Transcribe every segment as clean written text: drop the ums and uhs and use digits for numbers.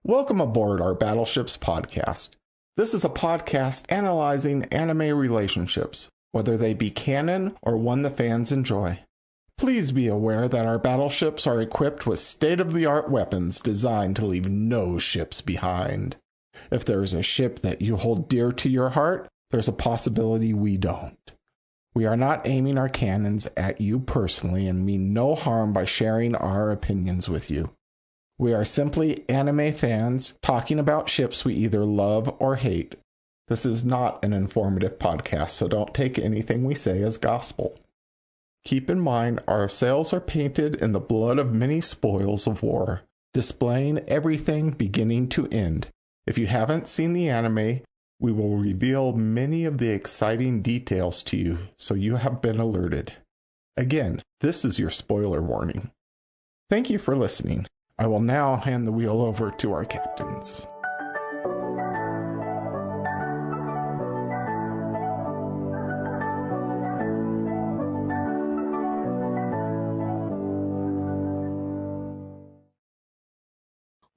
Welcome aboard our Battleships podcast. This is a podcast analyzing anime relationships, whether they be canon or one the fans enjoy. Please be aware that our battleships are equipped with state-of-the-art weapons designed to leave no ships behind. If there is a ship that you hold dear to your heart, there's a possibility we don't. We are not aiming our cannons at you personally and mean no harm by sharing our opinions with you. We are simply anime fans talking about ships we either love or hate. This is not an informative podcast, so don't take anything we say as gospel. Keep in mind, our sails are painted in the blood of many spoils of war, displaying everything beginning to end. If you haven't seen the anime, we will reveal many of the exciting details to you, so you have been alerted. Again, this is your spoiler warning. Thank you for listening. I will now hand the wheel over to our captains.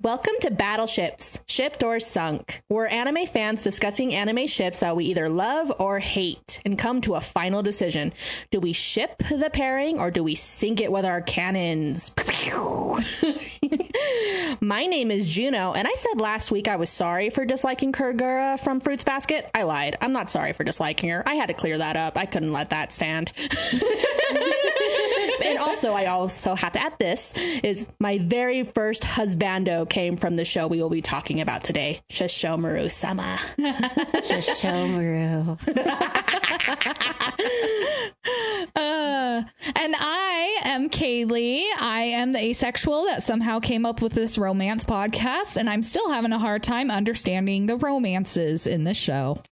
Welcome to Battleships, Shipped or Sunk. We're anime fans discussing anime ships that we either love or hate and come to a final decision. Do we ship the pairing or do we sink it with our cannons? My name is Juno, and I said last week I was sorry for disliking Kagura from Fruits Basket. I lied. I'm not sorry for disliking her. I had to clear that up. I couldn't let that stand. And also, I also have to add this, is my very first husbando came from the show we will be talking about today, Shishomaru-sama. Shishomaru. And I am Kaylee. I am the asexual that somehow came up with this romance podcast, and I'm still having a hard time understanding the romances in the show.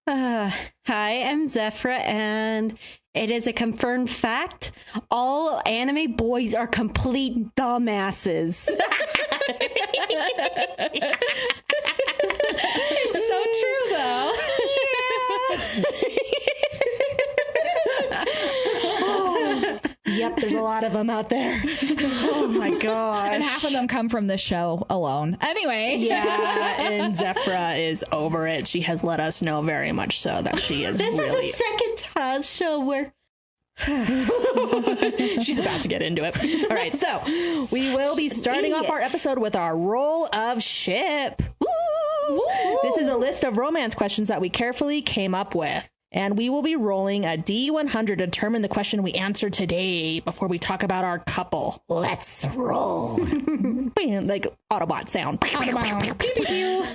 Hi, I'm Zephra, and it is a confirmed fact. All anime boys are complete dumbasses. It's so true, though. Yep, there's a lot of them out there. Oh my gosh. And half of them come from the show alone. Anyway. Yeah, and Zephra is over it. She has let us know very much so that she is This really... is the second time show where... She's about to get into it. All right, so we will be starting off our episode with our roll of ship. Woo! This is a list of romance questions that we carefully came up with. And we will be rolling a D100 to determine the question we answer today before we talk about our couple. Let's roll. Like Autobot sound. Autobot. Pew, pew, pew.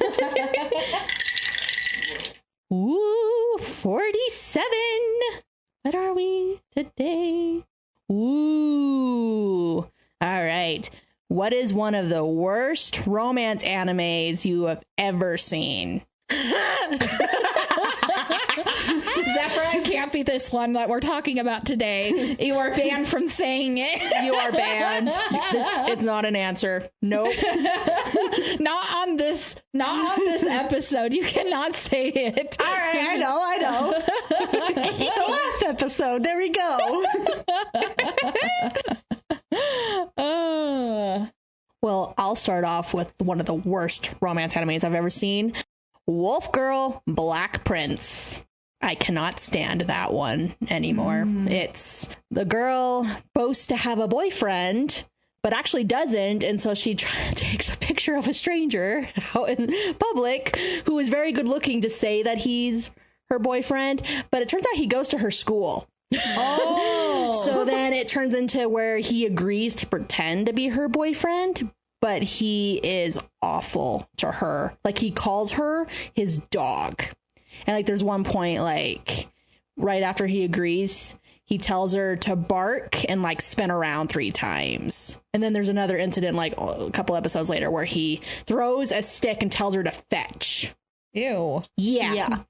Ooh, 47. What are we today? Ooh. All right. What is one of the worst romance animes you have ever seen? Zephra can't be this one that we're talking about today. You are banned from saying it. You are banned. It's not an answer. Nope. Not on this episode. You cannot say it. All right, I know. The last episode. There we go. Well, I'll start off with one of the worst romance animes I've ever seen. Wolf Girl, Black Prince. I cannot stand that one anymore. It's the girl boasts to have a boyfriend, but actually doesn't. And so she takes a picture of a stranger out in public who is very good looking to say that he's her boyfriend. But it turns out he goes to her school. Oh. So then it turns into where he agrees to pretend to be her boyfriend, but he is awful to her. Like, he calls her his dog. And like, there's one point, like, right after he agrees, he tells her to bark and like spin around 3 times. And then there's another incident, like a couple episodes later, where he throws a stick and tells her to fetch. Ew. Yeah.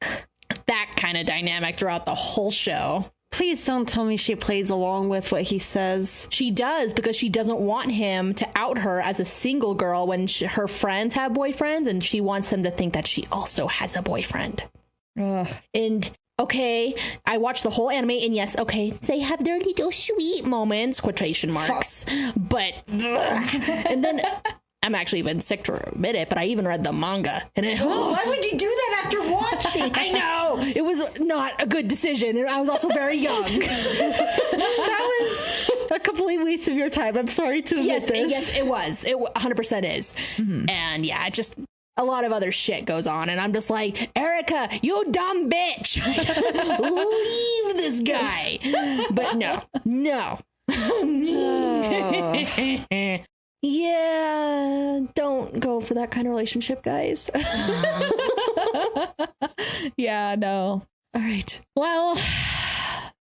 That kind of dynamic throughout the whole show. Please don't tell me she plays along with what he says. She does, because she doesn't want him to out her as a single girl when her friends have boyfriends, and she wants him to think that she also has a boyfriend. Ugh. And Okay, I watched the whole anime, and yes, okay, they have their little sweet moments, quotation marks, but, and then, I'm actually even sick to admit it, but I even read the manga, and Why would you do that after watching? I know, it was not a good decision, and I was also very young. That was a complete waste of your time. I'm sorry to admit this. Yes, it was. It 100% is. And yeah, it just a lot of other shit goes on, and I'm just like, Erica, you dumb bitch, leave this guy. But no. Yeah, don't go for that kind of relationship, guys. Yeah, no. All right. Well,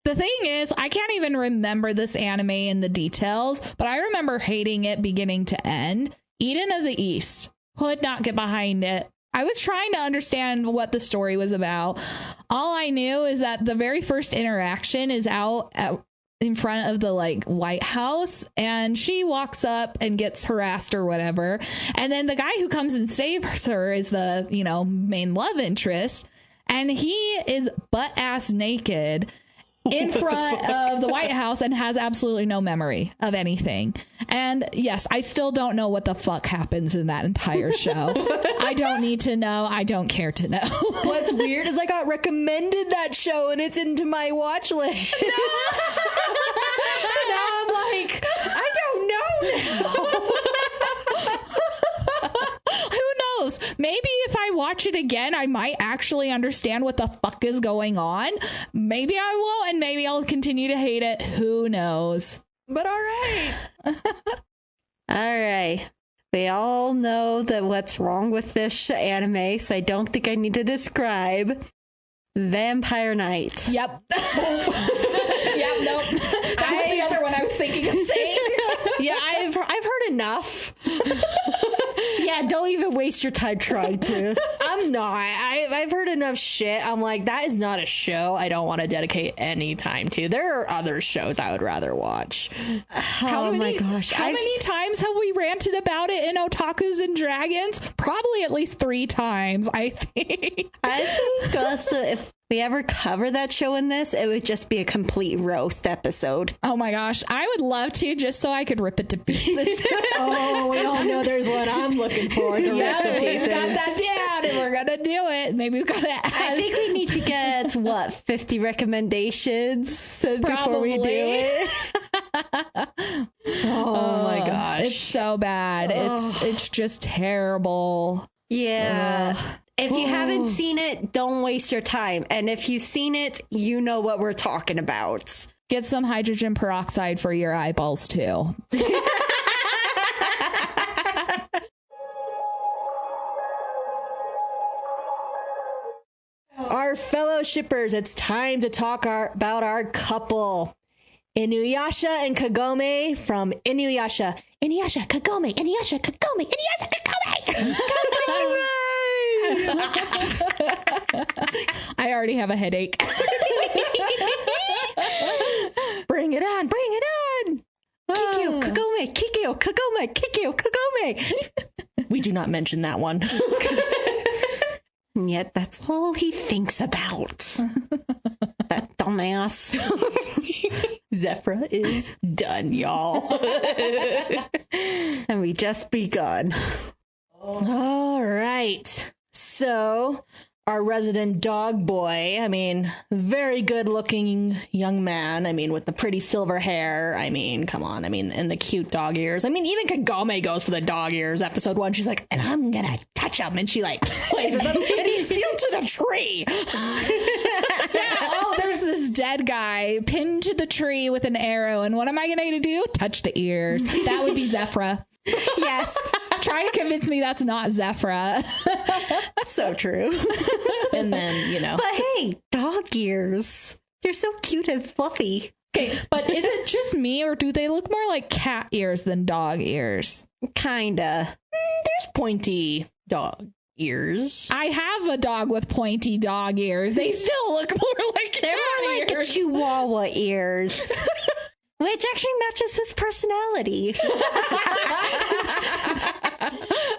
the thing is, I can't even remember this anime in the details, but I remember hating it beginning to end. Eden of the East. Could not get behind it. I was trying to understand what the story was about. All I knew is that the very first interaction is out in front of the White House, and she walks up and gets harassed or whatever. And then the guy who comes and saves her is the, main love interest. And he is butt ass naked in front of the White House and has absolutely no memory of anything. And yes, I still don't know what the fuck happens in that entire show. I don't need to know. I don't care to know. What's weird is I got recommended that show and it's into my watch list. So now I'm like, I don't know now. Who knows? Maybe if I watch it again, I might actually understand what the fuck is going on. Maybe I won't, and maybe I'll continue to hate it. Who knows? But all right. All right. We all know that what's wrong with this anime, so I don't think I need to describe. Vampire Night. Yep. Yep, nope. That was the other one I was thinking of saying. Yeah, I've heard enough. Yeah, don't even waste your time trying to. I'm not. I've heard enough shit. I'm like, that is not a show I don't want to dedicate any time to. There are other shows I would rather watch. My gosh. How many times have we ranted about it in Otakus and Dragons? Probably at least 3 times, I think. I think also if we ever cover that show in this, it would just be a complete roast episode. Oh my gosh, I would love to, just so I could rip it to pieces. Oh, we all know there's one I'm looking for to rip to We've pieces. got that down, and we're gonna do it. Maybe we've got to add. I think we need to get 50 recommendations before we do it. Oh my gosh. It's so bad. It's just terrible. Yeah. If you haven't seen it, don't waste your time. And if you've seen it, you know what we're talking about. Get some hydrogen peroxide for your eyeballs too. Our fellow shippers, it's time to talk about our couple. Inuyasha and Kagome from Inuyasha. Inuyasha, Kagome, Inuyasha, Kagome, Inuyasha, Kagome. Kagome! I already have a headache. Bring it on, bring it on. Kikyo, Kagome, Kikyo, Kagome, Kikyo, Kagome. We do not mention that one. And yet that's all he thinks about. That dumbass. Zephyra is done, y'all. And we just begun. All right. So, our resident dog boy, very good looking young man. with the pretty silver hair. Come on. And the cute dog ears. Even Kagome goes for the dog ears. Episode 1, she's like, and I'm gonna touch him. And she plays with him. And he's sealed to the tree. Oh, there's this dead guy pinned to the tree with an arrow. And what am I going to do? Touch the ears. That would be Zephyra. Yes. Try to convince me that's not Zephyra. So true. And then, But hey, dog ears. They're so cute and fluffy. Okay, but is it just me, or do they look more like cat ears than dog ears? Kinda. There's pointy dog ears. I have a dog with pointy dog ears. They still look more like cat They're more like ears. Chihuahua ears. Which actually matches his personality.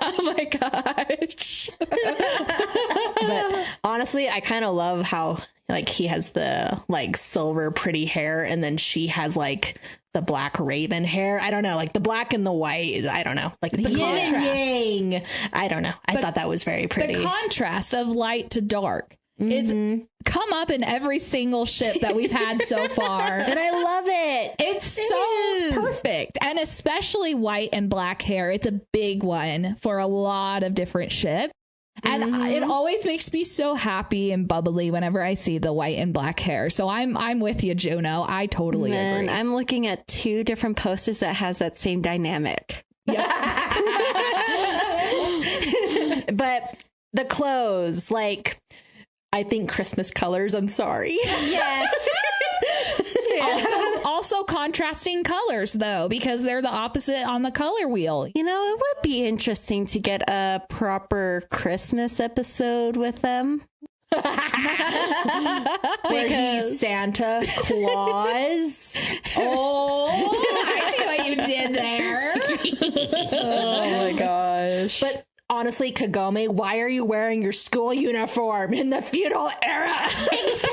Oh my gosh. But honestly, I kind of love how Like he has the like silver pretty hair, and then she has like the black raven hair. I don't know, like the black and the white. I don't know, like the yin and yang. I don't know. I thought that was very pretty. The contrast of light to dark is come up in every single ship that we've had so far. And I love it. It's so perfect. And especially white and black hair. It's a big one for a lot of different ships. And it always makes me so happy and bubbly whenever I see the white and black hair. So I'm with you, Juno. I totally agree. I'm looking at 2 different posters that has that same dynamic. Yep. But the clothes, like, I think Christmas colors. I'm sorry. Yes. Also contrasting colors, though, because they're the opposite on the color wheel. You know, it would be interesting to get a proper Christmas episode with them. Where he's Santa Claus. Oh, I see what you did there. Oh my gosh. But honestly, Kagome, why are you wearing your school uniform in the feudal era? Exactly.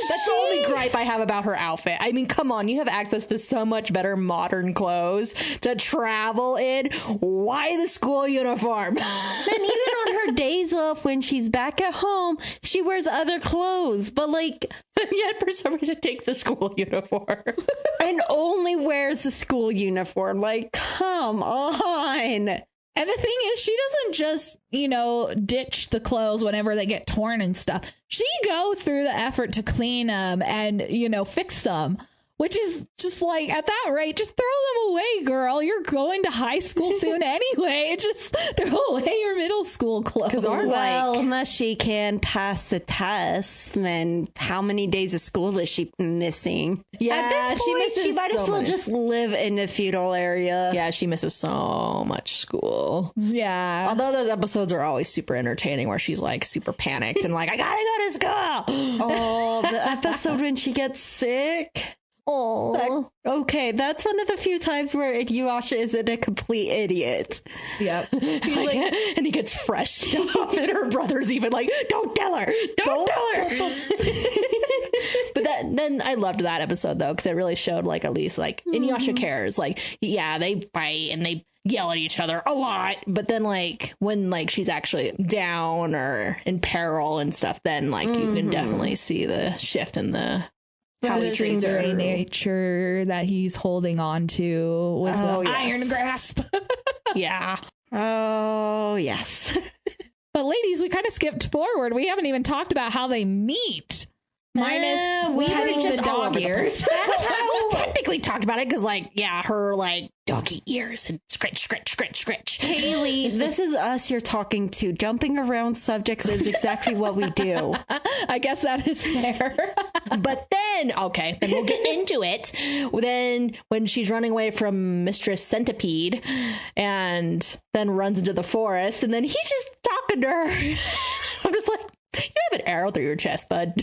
That's the only gripe I have about her outfit. I mean, come on, you have access to so much better modern clothes to travel in. Why the school uniform? And even on her days off when she's back at home, she wears other clothes. But like, yet for some reason takes the school uniform. and only wears the school uniform. Like, come on. And the thing is, she doesn't just, ditch the clothes whenever they get torn and stuff. She goes through the effort to clean them and, fix them, which is just like, at that rate, just throw them away, girl. You're going to high school soon anyway. Just throw away your middle school clothes. Unless she can pass the test, then how many days of school is she missing? Yeah, at this point, she might as well just live in the feudal area. Yeah, she misses so much school. Yeah. Although those episodes are always super entertaining where she's like super panicked and like, I gotta go to school. Oh, the episode when she gets sick. Oh, okay. That's one of the few times where Inuyasha isn't a complete idiot. Yep. And he gets fresh stuff, and her brother's even like, "Don't tell her, don't tell her." But then I loved that episode though, because it really showed like at least like Inuyasha cares. Like, yeah, they fight and they yell at each other a lot, but then like when like she's actually down or in peril and stuff, then like you can definitely see the shift in the. How he treats her. Nature that he's holding on to with the iron grasp. Yeah. Oh, yes. But ladies, we kind of skipped forward. We haven't even talked about how they meet. Minus we petting were just the dog ears. That's how we technically talked about it, because like, yeah, her like doggy ears and scritch, scritch, scritch, scritch. Haley, this is us you're talking to. Jumping around subjects is exactly what we do. I guess that is fair. But then we'll get into it. Then when she's running away from Mistress Centipede and then runs into the forest, and then he's just talking to her. I'm just like, you have an arrow through your chest, bud.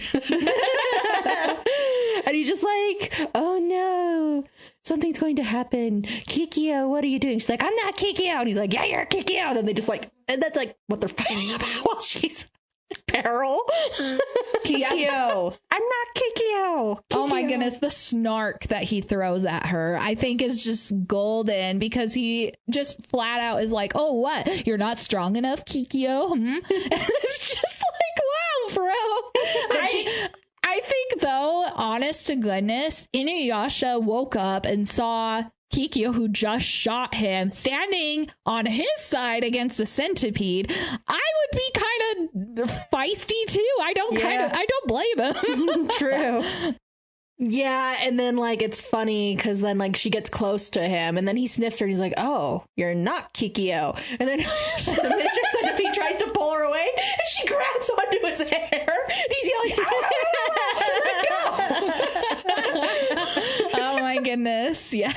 And he's just like, oh no, something's going to happen. Kikyo, what are you doing? She's like, I'm not Kikyo. And he's like, yeah, you're Kikyo. And then they just like, and that's like what they're fighting about while she's in peril. Kikyo. I'm not Kikyo. Oh my goodness, the snark that he throws at her, I think is just golden, because he just flat out is like, oh, what? You're not strong enough, Kikyo? And it's just like, wow, bro. I think, though, honest to goodness, Inuyasha woke up and saw Kikyo, who just shot him, standing on his side against the centipede. I would be kind of feisty too. I don't blame him. True. Yeah, and then like it's funny because then like she gets close to him and then he sniffs her and he's like, oh, you're not Kikyo. And then the Mistress Centipede tries to pull her away and she grabs onto his hair and he's yelling, let go. Oh my goodness. Yeah.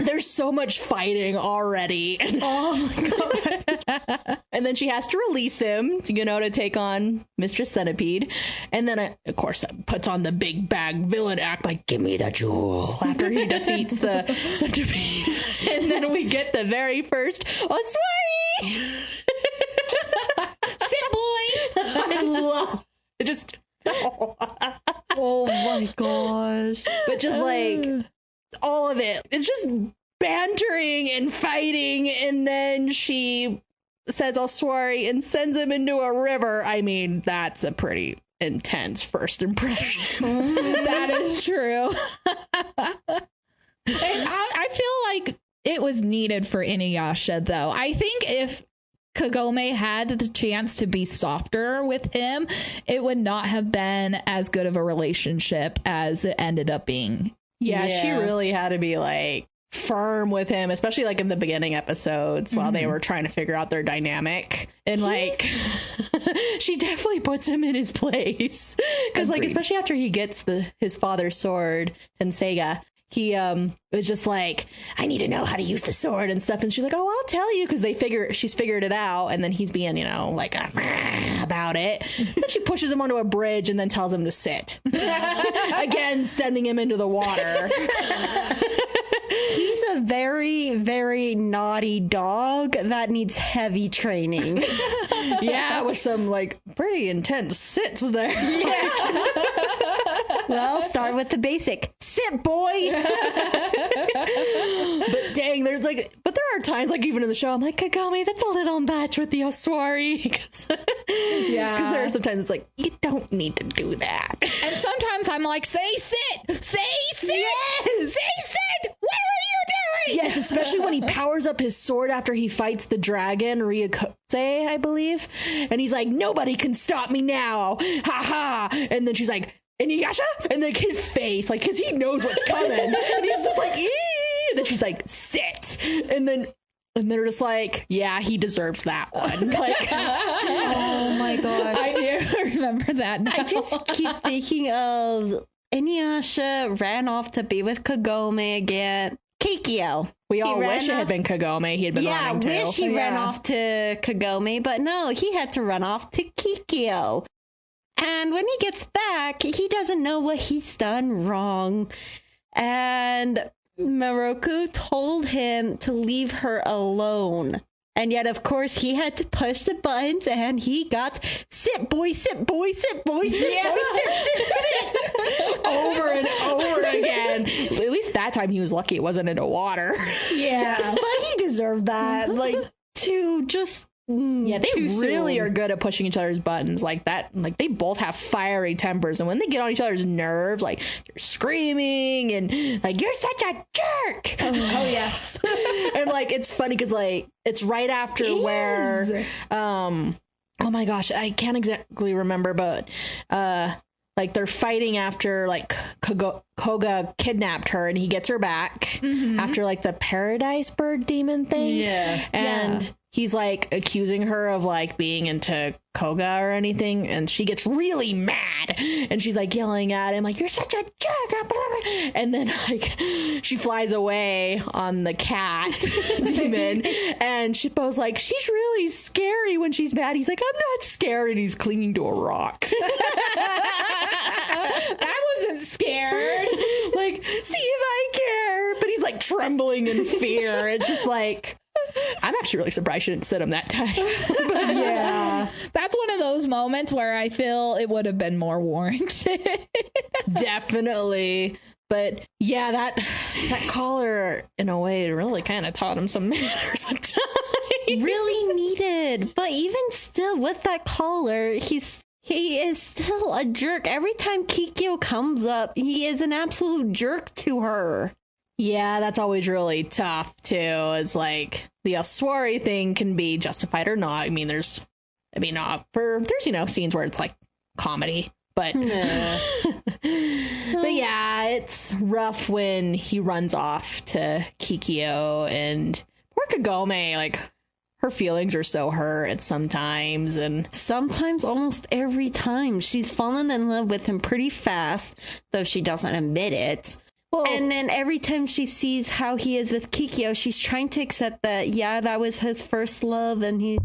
There's so much fighting already. Oh my god. And then she has to release him, to take on Mistress Centipede. And then, of course, puts on the big bag villain act, like, give me the jewel, after he defeats the centipede. And then we get the very first, oh, sorry! Sit, boy! I love it. Oh my gosh. But just like all of it, it's just bantering and fighting, and then she says "oh sorry" and sends him into a river. I mean, that's a pretty intense first impression. That is true. And I feel like it was needed for Inuyasha, though. I think if Kagome had the chance to be softer with him, it would not have been as good of a relationship as it ended up being. Yeah, she really had to be like firm with him, especially like in the beginning episodes while they were trying to figure out their dynamic. And like she definitely puts him in his place, because like especially after he gets his father's sword and Sega, he was just like, I need to know how to use the sword and stuff, and she's like, oh, I'll tell you, because she's figured it out, and then he's being, you know, like about it. Then she pushes him onto a bridge and then tells him to sit again, sending him into the water. He's a very, very naughty dog that needs heavy training. Yeah, with some like pretty intense sits there. Yeah. Well, start with the basic. Sit, boy! But dang, there are times, like even in the show, I'm like, Kagome, that's a little much with the Oswari. Because there are sometimes it's like, you don't need to do that. And sometimes I'm like, say sit! Say sit! Yes! Say sit! What are you doing? Yes, especially when he powers up his sword after he fights the dragon, Ryukose, I believe. And he's like, nobody can stop me now. Ha ha. And then she's like, Inuyasha? And like his face, like, because he knows what's coming. And he's just like, ee! And then she's like, sit. And they're just like, yeah, he deserved that one. Like, Oh my gosh. I do remember that now. I just keep thinking of Inuyasha ran off to be with Kagome again. Kikyo. we all ran wish it had off- been Kagome. He had been Yeah, wanting to. wish he ran off to Kagome, but no, he had to run off to Kikyo. And when he gets back, he doesn't know what he's done wrong. And Moroku told him to leave her alone. And yet, of course, he had to push the buttons, and he got sit, boy, sit, boy, sit, boy, sit, boy, sit. Over and over again. At least that time he was lucky it wasn't into water. Yeah, but he deserved that. Like, to just... Yeah, they too really soon. are good at pushing each other's buttons like that. Like, they both have fiery tempers, and when they get on each other's nerves, like, they're screaming and like, you're such a jerk. Oh, yes. And like, it's funny because like it's right after where oh my gosh, I can't exactly remember, but like they're fighting after like Koga kidnapped her and he gets her back after like the paradise bird demon thing. And he's like accusing her of like being into Koga or anything, and she gets really mad and she's like yelling at him like, you're such a jerk, and then like she flies away on the cat demon, and Shippo's like, she's really scary when she's mad. He's like, I'm not scared, and he's clinging to a rock. I wasn't scared. Like, see if I care, but he's like trembling in fear. It's just like, I'm actually really surprised she didn't sit him that time. But Yeah. That's one of those moments where I feel it would have been more warranted. definitely. But yeah, that collar in a way really kind of taught him some manners at times. Really needed. But even still, with that collar, he is still a jerk. Every time Kikyo comes up, he is an absolute jerk to her. Yeah, that's always really tough too. It's like the Aswari thing can be justified or not. I mean, there's scenes where it's like comedy, but but yeah, it's rough when he runs off to Kikyo, and poor Kagome, like, her feelings are so hurt sometimes, and Sometimes, almost every time, she's fallen in love with him pretty fast, though she doesn't admit it. And then every time she sees how he is with Kikyo, she's trying to accept that, yeah, that was his first love, and he,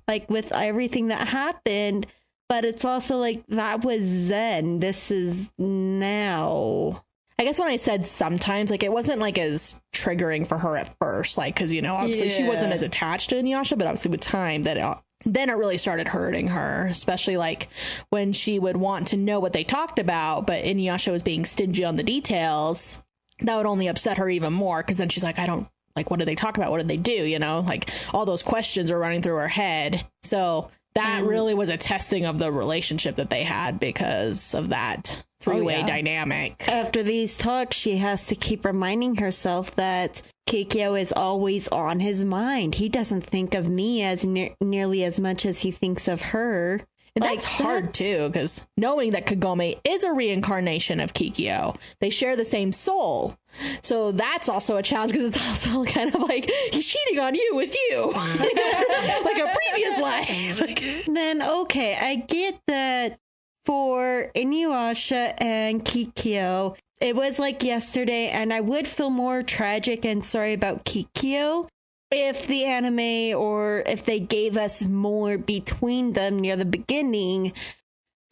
like, with everything that happened, but it's also like, that was then, this is now. I guess when I said sometimes, like, it wasn't like as triggering for her at first, like, because, you know, obviously she wasn't as attached to Inuyasha, but obviously with time that then it really started hurting her, especially like when she would want to know what they talked about, but Inuyasha was being stingy on the details. That would only upset her even more, because then she's like, I don't, like, what did they talk about? What did they do? You know, like all those questions are running through her head. So that really was a testing of the relationship that they had because of that three-way dynamic. After these talks, she has to keep reminding herself that Kikyo is always on his mind. He doesn't think of me as nearly as much as he thinks of her. And that's hard too, because knowing that Kagome is a reincarnation of Kikyo, they share the same soul. So that's also a challenge, because it's also kind of like he's cheating on you with you, like a previous life. Then, okay, I get that for Inuyasha and Kikyo, it was like yesterday, and I would feel more tragic and sorry about Kikyo if the anime, or if they gave us more between them near the beginning.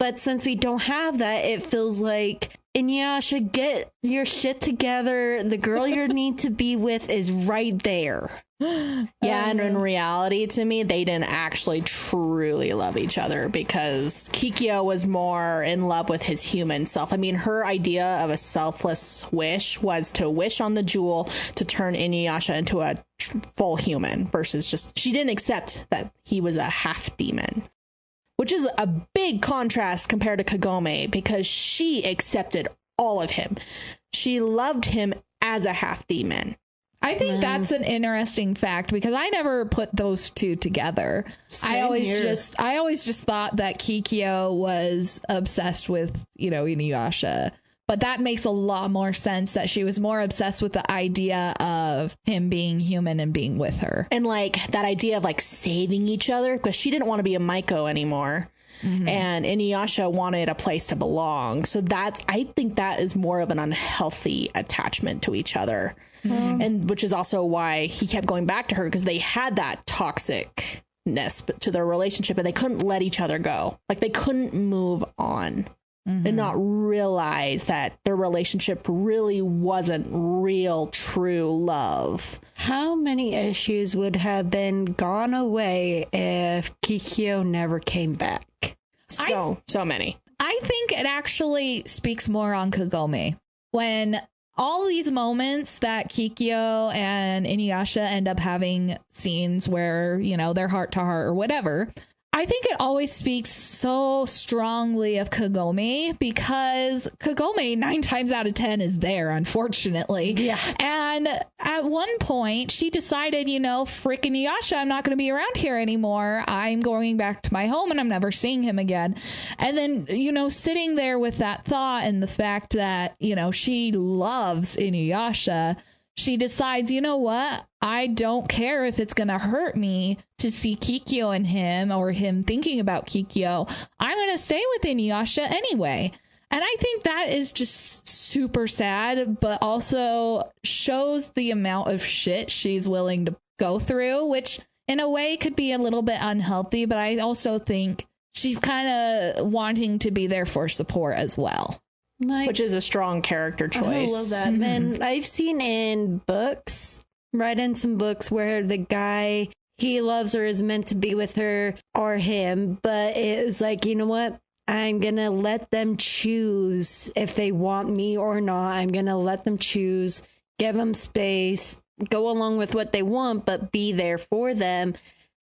But since we don't have that, it feels like, Inuyasha, get your shit together. The girl you need to be with is right there. Yeah, and in reality, to me, they didn't actually truly love each other, because Kikyo was more in love with his human self. I mean, her idea of a selfless wish was to wish on the jewel to turn Inuyasha into a full human, versus just, she didn't accept that he was a half demon, which is a big contrast compared to Kagome, because she accepted all of him. She loved him as a half demon. I think that's an interesting fact, because I never put those two together. I always just thought that Kikyo was obsessed with, Inuyasha. But that makes a lot more sense, that she was more obsessed with the idea of him being human and being with her. And like that idea of like saving each other, because she didn't want to be a Maiko anymore. Mm-hmm. And Inuyasha wanted a place to belong. So I think that is more of an unhealthy attachment to each other. Mm-hmm. And which is also why he kept going back to her, because they had that toxicness to their relationship, and they couldn't let each other go. Like they couldn't move on. Mm-hmm. And not realize that their relationship really wasn't real, true love. How many issues would have been gone away if Kikyo never came back? So many. I think it actually speaks more on Kagome. When all these moments that Kikyo and Inuyasha end up having scenes where, they're heart to heart or whatever, I think it always speaks so strongly of Kagome, because Kagome 9 times out of 10 is there, unfortunately. Yeah. And at one point she decided, frick Inuyasha, I'm not going to be around here anymore. I'm going back to my home and I'm never seeing him again. And then, sitting there with that thought and the fact that, she loves Inuyasha, she decides, you know what? I don't care if it's going to hurt me to see Kikyo and him, or him thinking about Kikyo. I'm going to stay with Inuyasha anyway. And I think that is just super sad, but also shows the amount of shit she's willing to go through, which in a way could be a little bit unhealthy. But I also think she's kind of wanting to be there for support as well. Which is a strong character choice. I love that. Mm-hmm. And I've seen in books, read in some books, where the guy he loves or is meant to be with her or him, but it's like, you know what? I'm going to let them choose if they want me or not. I'm going to let them choose, give them space, go along with what they want, but be there for them.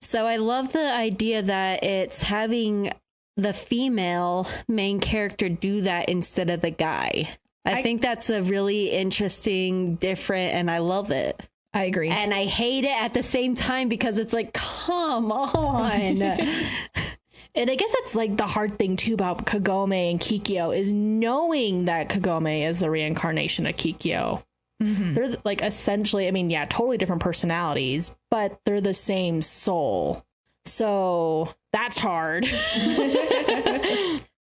So I love the idea that it's having the female main character do that instead of the guy. I think that's a really interesting, different, and I love it. I agree. And I hate it at the same time, because it's like, come on. And I guess that's like the hard thing too about Kagome and Kikyo, is knowing that Kagome is the reincarnation of Kikyo. Mm-hmm. They're like essentially, totally different personalities, but they're the same soul. So that's hard.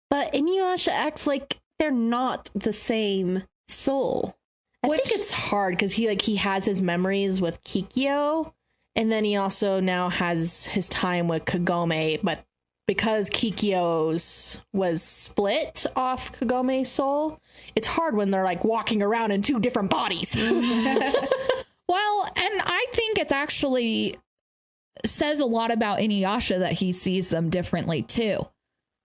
But Inuyasha acts like they're not the same soul. I think it's hard because he has his memories with Kikyo, and then he also now has his time with Kagome, but because Kikyo's was split off Kagome's soul, it's hard when they're like walking around in 2 different bodies. Well, and I think it's actually says a lot about Inuyasha that he sees them differently too.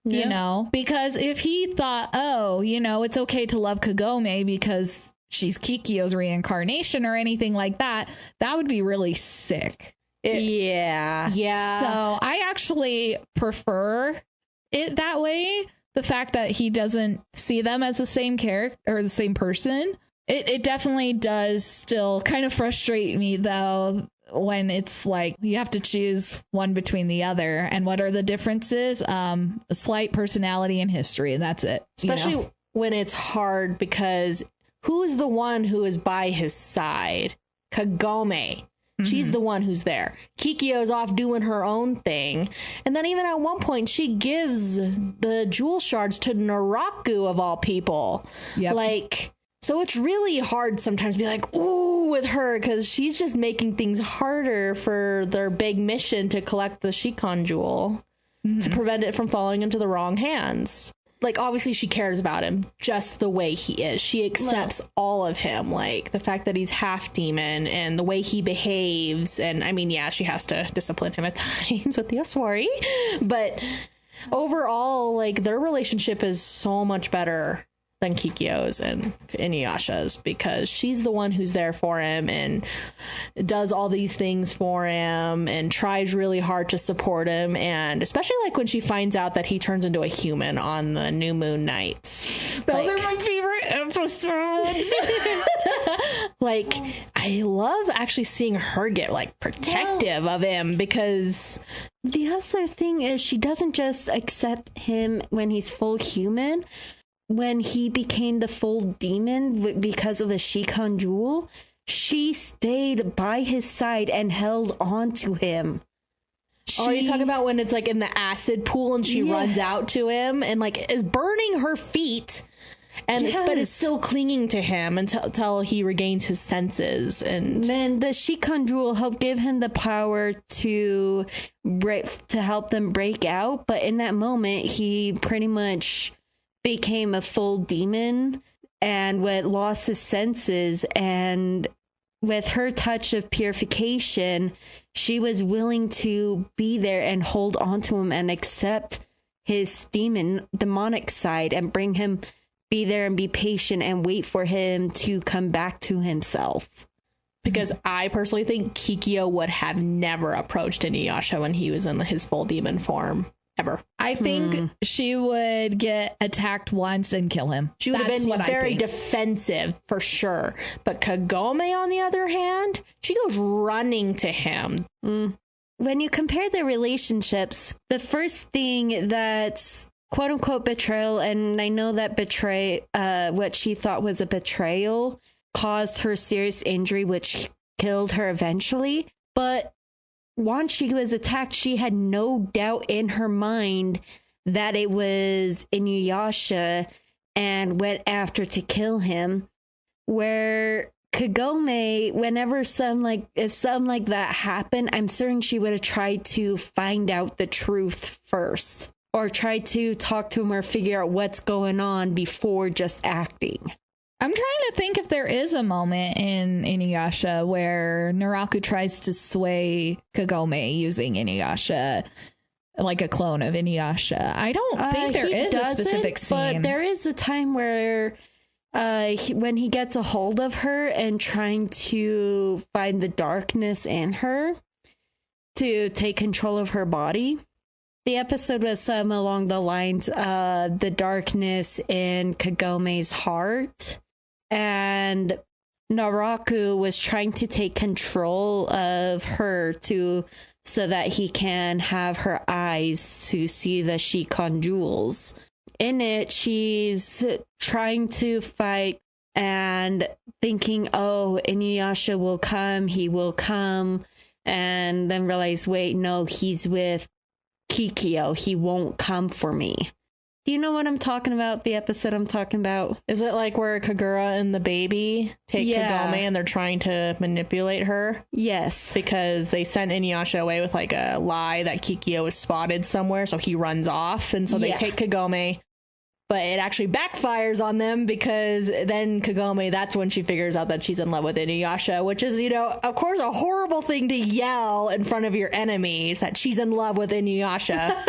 Yeah. You know, because if he thought, oh, you know, it's okay to love Kagome because she's Kikyo's reincarnation or anything like that, that would be really sick. Yeah. So I actually prefer it that way. The fact that he doesn't see them as the same character or the same person. It definitely does still kind of frustrate me, though, when it's like you have to choose one between the other. And what are the differences? A slight personality and history, and that's it. Especially when it's hard, because who's the one who is by his side? Kagome. She's the one who's there. Kikyo's off doing her own thing. And then even at one point, she gives the jewel shards to Naraku, of all people. Yep. Like, so it's really hard sometimes to be like, ooh, with her, because she's just making things harder for their big mission to collect the Shikon jewel to prevent it from falling into the wrong hands. Like, obviously she cares about him just the way he is. She accepts all of him, like the fact that he's half demon and the way he behaves. And I mean, yeah, she has to discipline him at times with the Oswari, but overall, like, their relationship is so much better than Kikyo's and Inuyasha's, because she's the one who's there for him and does all these things for him and tries really hard to support him. And especially like when she finds out that he turns into a human on the new moon nights. Those are my favorite episodes. Like, I love actually seeing her get like protective of him, because The other thing is she doesn't just accept him when he's full human. When he became the full demon because of the Shikon jewel, she stayed by his side and held on to him. are you talking about when it's like in the acid pool and she runs out to him and like is burning her feet, and but is still clinging to him until he regains his senses? And then the Shikon jewel helped give him the power to help them break out. But in that moment, he pretty much became a full demon and lost his senses. And with her touch of purification, she was willing to be there and hold on to him and accept his demonic side and bring him, be there and be patient and wait for him to come back to himself. because I personally think Kikyo would have never approached Inuyasha when he was in his full demon form. Ever. I think she would get attacked once and kill him. She would have been very defensive for sure. But Kagome, on the other hand, she goes running to him. When you compare the relationships, the first thing that's quote unquote betrayal, and I know that what she thought was a betrayal caused her serious injury, which killed her eventually. But once she was attacked, she had no doubt in her mind that it was Inuyasha and went after to kill him. Where Kagome, whenever if something like that happened, I'm certain she would have tried to find out the truth first, or try to talk to him or figure out what's going on before just acting. I'm trying to think if there is a moment in Inuyasha where Naraku tries to sway Kagome using Inuyasha, like a clone of Inuyasha. I don't think there is a specific scene. But there is a time where when he gets a hold of her and trying to find the darkness in her to take control of her body. The episode was some along the lines of the darkness in Kagome's heart. And Naraku was trying to take control of her so that he can have her eyes to see the Shikon jewels. In it, she's trying to fight and thinking, oh, Inuyasha will come, he will come. And then realize, wait, no, he's with Kikyo. He won't come for me. Do you know what I'm talking about? The episode I'm talking about? Is it like where Kagura and the baby take Kagome and they're trying to manipulate her? Yes. Because they sent Inuyasha away with like a lie that Kikyo was spotted somewhere, so he runs off. And so they take Kagome, But it actually backfires on them because then Kagome, that's when she figures out that she's in love with Inuyasha, which is, of course, a horrible thing to yell in front of your enemies, that she's in love with Inuyasha.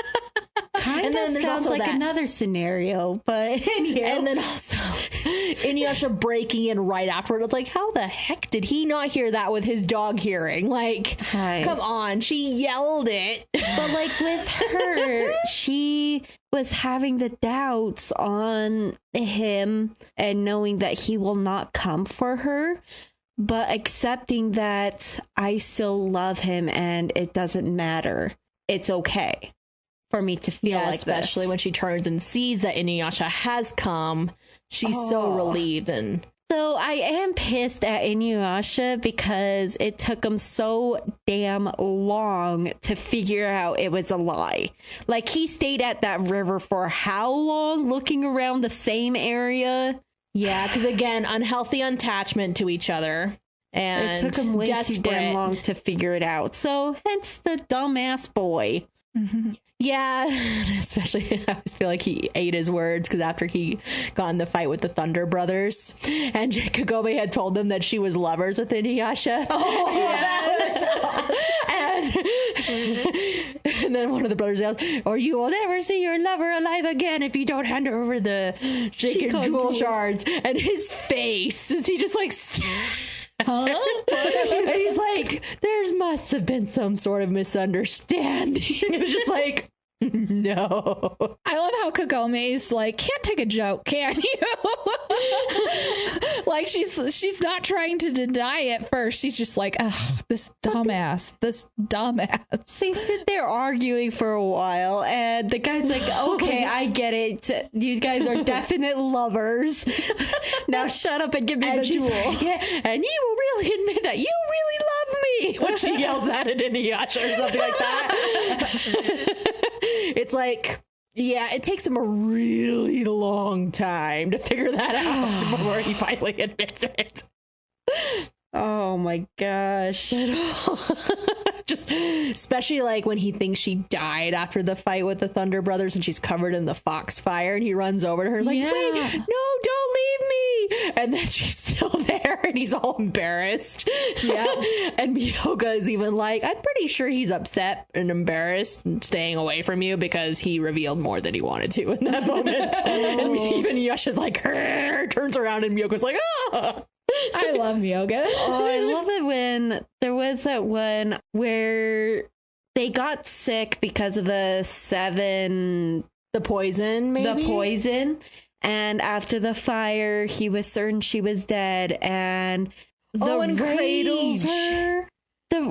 Kind of sounds like another scenario, but anyhow. And then also Inuyasha breaking in right afterward. It's like, how the heck did he not hear that with his dog hearing? Like, come on, she yelled it. But like with her, she was having the doubts on him and knowing that he will not come for her, but accepting that I still love him and it doesn't matter. It's okay for me to feel like especially this. When she turns and sees that Inuyasha has come, she's so relieved. And so I am pissed at Inuyasha because it took him so damn long to figure out it was a lie. Like, he stayed at that river for how long, looking around the same area? Yeah, because again, unhealthy attachment to each other. And it took him way too damn long to figure it out. So hence the dumbass boy. Mm-hmm. Yeah, especially I always feel like he ate his words, because after he got in the fight with the Thunder Brothers, and Kagome had told them that she was lovers with Inuyasha. Oh, yes. And then one of the brothers yells, "Or you will never see your lover alive again if you don't hand over the Shaken Jewel Shards." And his face, is he just like... Huh? And he's like, there must have been some sort of misunderstanding. And it's just like, no. I love how Kagome's like, can't take a joke, can you? Like, she's not trying to deny it first. She's just like, oh, this dumbass. They sit there arguing for a while, and the guy's like, okay, I get it. You guys are definite lovers. Now shut up and give me the jewel. Yeah, and you will really admit that you really love me. When she yells at it in Inuyasha or something like that. It's like, yeah, it takes him a really long time to figure that out before he finally admits it. Oh my gosh. Just especially like when he thinks she died after the fight with the Thunder Brothers and she's covered in the foxfire, and he runs over to her. He's like, wait, no, don't leave me. And then she's still there and he's all embarrassed. Yeah. And Miyoga is even like, I'm pretty sure he's upset and embarrassed and staying away from you because he revealed more than he wanted to in that moment. And even Yasha's like, turns around and Miyoga's like, ah. I love Miyoga. Oh, I love it when there was that one where they got sick because of the poison, maybe? The poison. And after the fire, he was certain she was dead. And cradles her.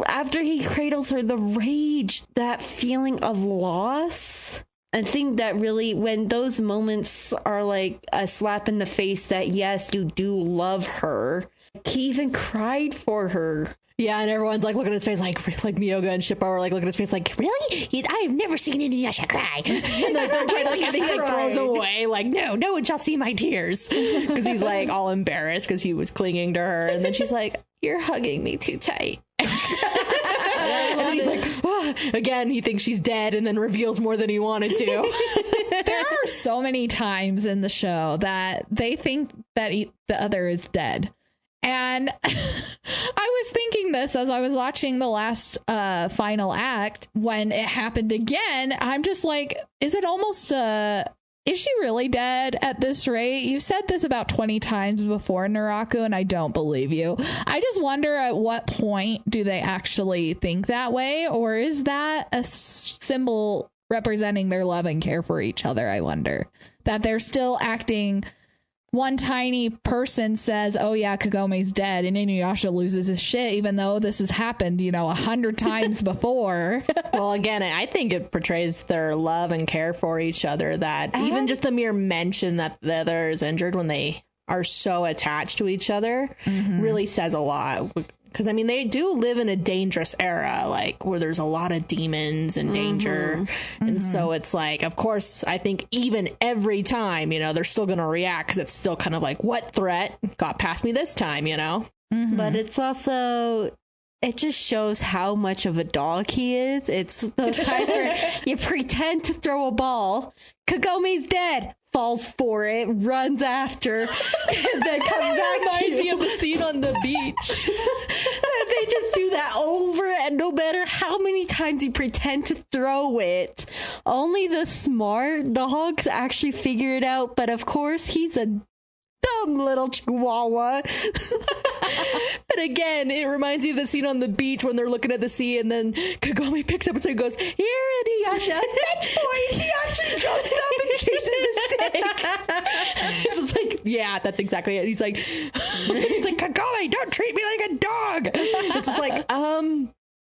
After he cradles her, the rage, that feeling of loss. I think that really, when those moments are like a slap in the face that, yes, you do love her. He even cried for her. Yeah, and everyone's like looking at his face like Miyoga and Shippo are like looking at his face like, really? I've never seen Inuyasha cry. And like they're trying to and he like throws away like, no one shall see my tears. Because he's like all embarrassed because he was clinging to her. And then she's like, you're hugging me too tight. And then he's like, oh. Again, he thinks she's dead and then reveals more than he wanted to. There are so many times in the show that they think that the other is dead. And I was thinking this as I was watching the last final act when it happened again. I'm just like, is it almost is she really dead at this rate? You said this about 20 times before, Naraku, and I don't believe you. I just wonder at what point do they actually think that way? Or is that a symbol representing their love and care for each other? I wonder. That they're still acting... One tiny person says, oh yeah, Kagome's dead, and Inuyasha loses his shit, even though this has happened, 100 times before. Well, again, I think it portrays their love and care for each other, that even just a mere mention that the other is injured when they are so attached to each other really says a lot. Because, I mean, they do live in a dangerous era, like, where there's a lot of demons and danger. And so it's like, of course, I think even every time, they're still going to react because it's still kind of like, what threat got past me this time, But it's also, it just shows how much of a dog he is. It's those times where you pretend to throw a ball. Kagome's dead. falls for it, runs after, and then comes back. Reminds me of the scene on the beach. They just do that over, and no matter how many times you pretend to throw it, only the smart dogs actually figure it out. But of course, he's a dumb little chihuahua. But again, it reminds me of the scene on the beach when they're looking at the sea, and then Kagome picks up and goes, "Here, Inuyasha, fetch point." He actually jumps up and chases the stick. It's just like, yeah, that's exactly it. He's like, Kagome, don't treat me like a dog. It's just like,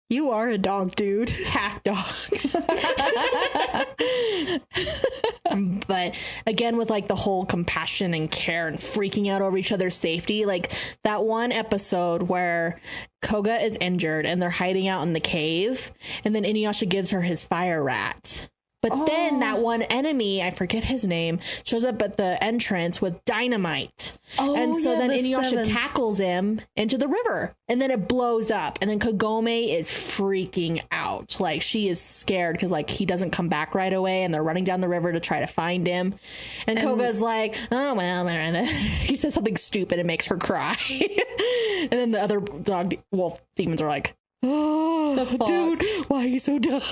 you are a dog, dude. Half dog. But again, with like the whole compassion and care and freaking out over each other's safety, like that one episode where Koga is injured and they're hiding out in the cave, and then Inuyasha gives her his fire rat. But then that one enemy, I forget his name, shows up at the entrance with dynamite. And so then Inuyasha tackles him into the river, and then it blows up. And then Kagome is freaking out. Like, she is scared because, like, he doesn't come back right away, and they're running down the river to try to find him. And Koga's like, oh, well, he says something stupid and makes her cry. And then the other wolf demons are like, oh, dude, why are you so dumb?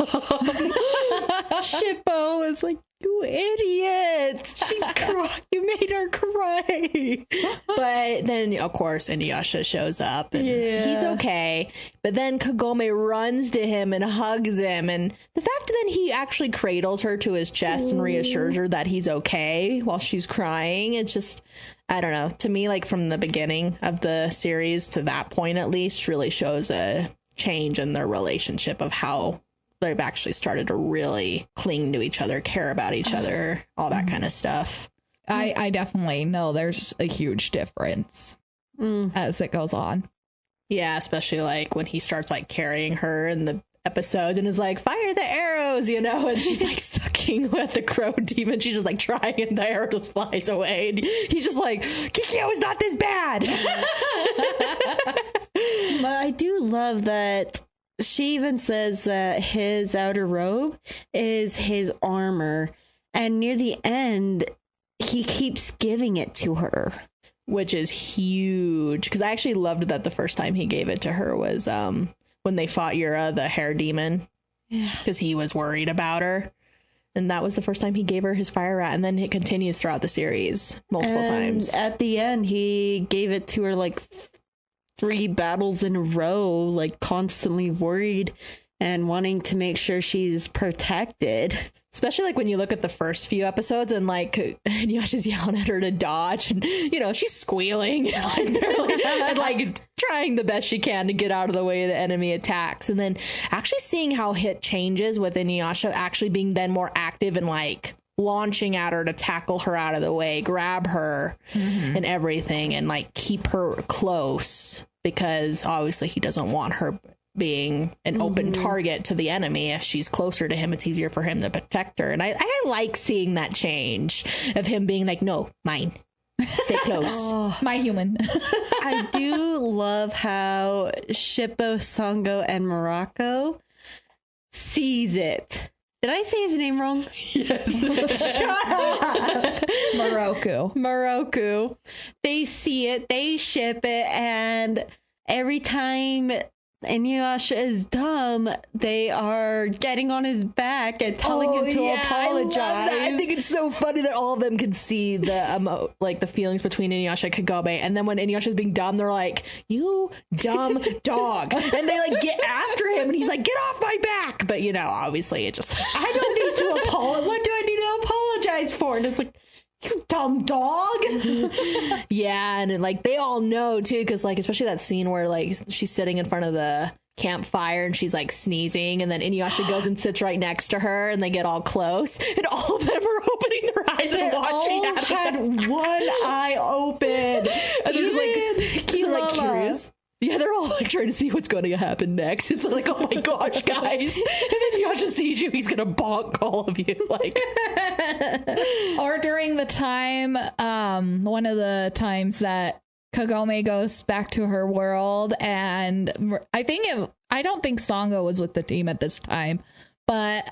Shippo is like, you idiot. She's crying. You made her cry. But then, of course, Inuyasha shows up and he's okay. But then Kagome runs to him and hugs him. And the fact that he actually cradles her to his chest and reassures her that he's okay while she's crying, it's just, I don't know. To me, like from the beginning of the series to that point, at least, really shows a change in their relationship of how they've actually started to really cling to each other, care about each other, all that kind of stuff. I definitely know there's a huge difference as it goes on. Yeah, especially like when he starts like carrying her in the episodes and is like, fire the arrows, you know, and she's like sucking with the crow demon. She's just like trying, and the arrow just flies away. And he's just like, Kikyo is not this bad. But I do love that she even says that his outer robe is his armor, and near the end he keeps giving it to her, which is huge, because I actually loved that the first time he gave it to her was when they fought Yura, the hair demon, because he was worried about her, and that was the first time he gave her his fire rat. And then it continues throughout the series multiple times. At the end he gave it to her like 3 battles in a row, like constantly worried and wanting to make sure she's protected. Especially like when you look at the first few episodes and like Inuyasha's yelling at her to dodge, and you know she's squealing and like trying the best she can to get out of the way of the enemy attacks. And then actually seeing how Hit changes with Inuyasha actually being then more active and like launching at her to tackle her out of the way, grab her and everything, and like keep her close, because obviously he doesn't want her being an open target to the enemy. If she's closer to him, it's easier for him to protect her. And I like seeing that change of him being like, no, mine, stay close. My human. I do love how Shippo, Sango, and Morocco sees it. Did I say his name wrong? Yes. Shut up. Moroku. They see it, they ship it, and every time Inuyasha is dumb, they are getting on his back and telling him to apologize. I love that. I think it's so funny that all of them can see the like the feelings between Inuyasha and Kagome, and then when Inuyasha's being dumb, they're like, "You dumb dog," and they like get after him, and he's like, "Get off my back!" But you know, obviously, it just I don't need to apologize. What do I need to apologize for? And it's like, you dumb dog. Yeah, and like they all know too, because like especially that scene where like she's sitting in front of the campfire and she's like sneezing, and then Inuyasha goes and sits right next to her, and they get all close, and all of them are opening their eyes and watching at her. Had one eye open, and they're just like curious. Yeah, they're all like trying to see what's going to happen next. It's like, oh my gosh, guys! If Inuyasha sees you, he's gonna bonk all of you. Like, or during the time, one of the times that Kagome goes back to her world, and I don't think Sango was with the team at this time, But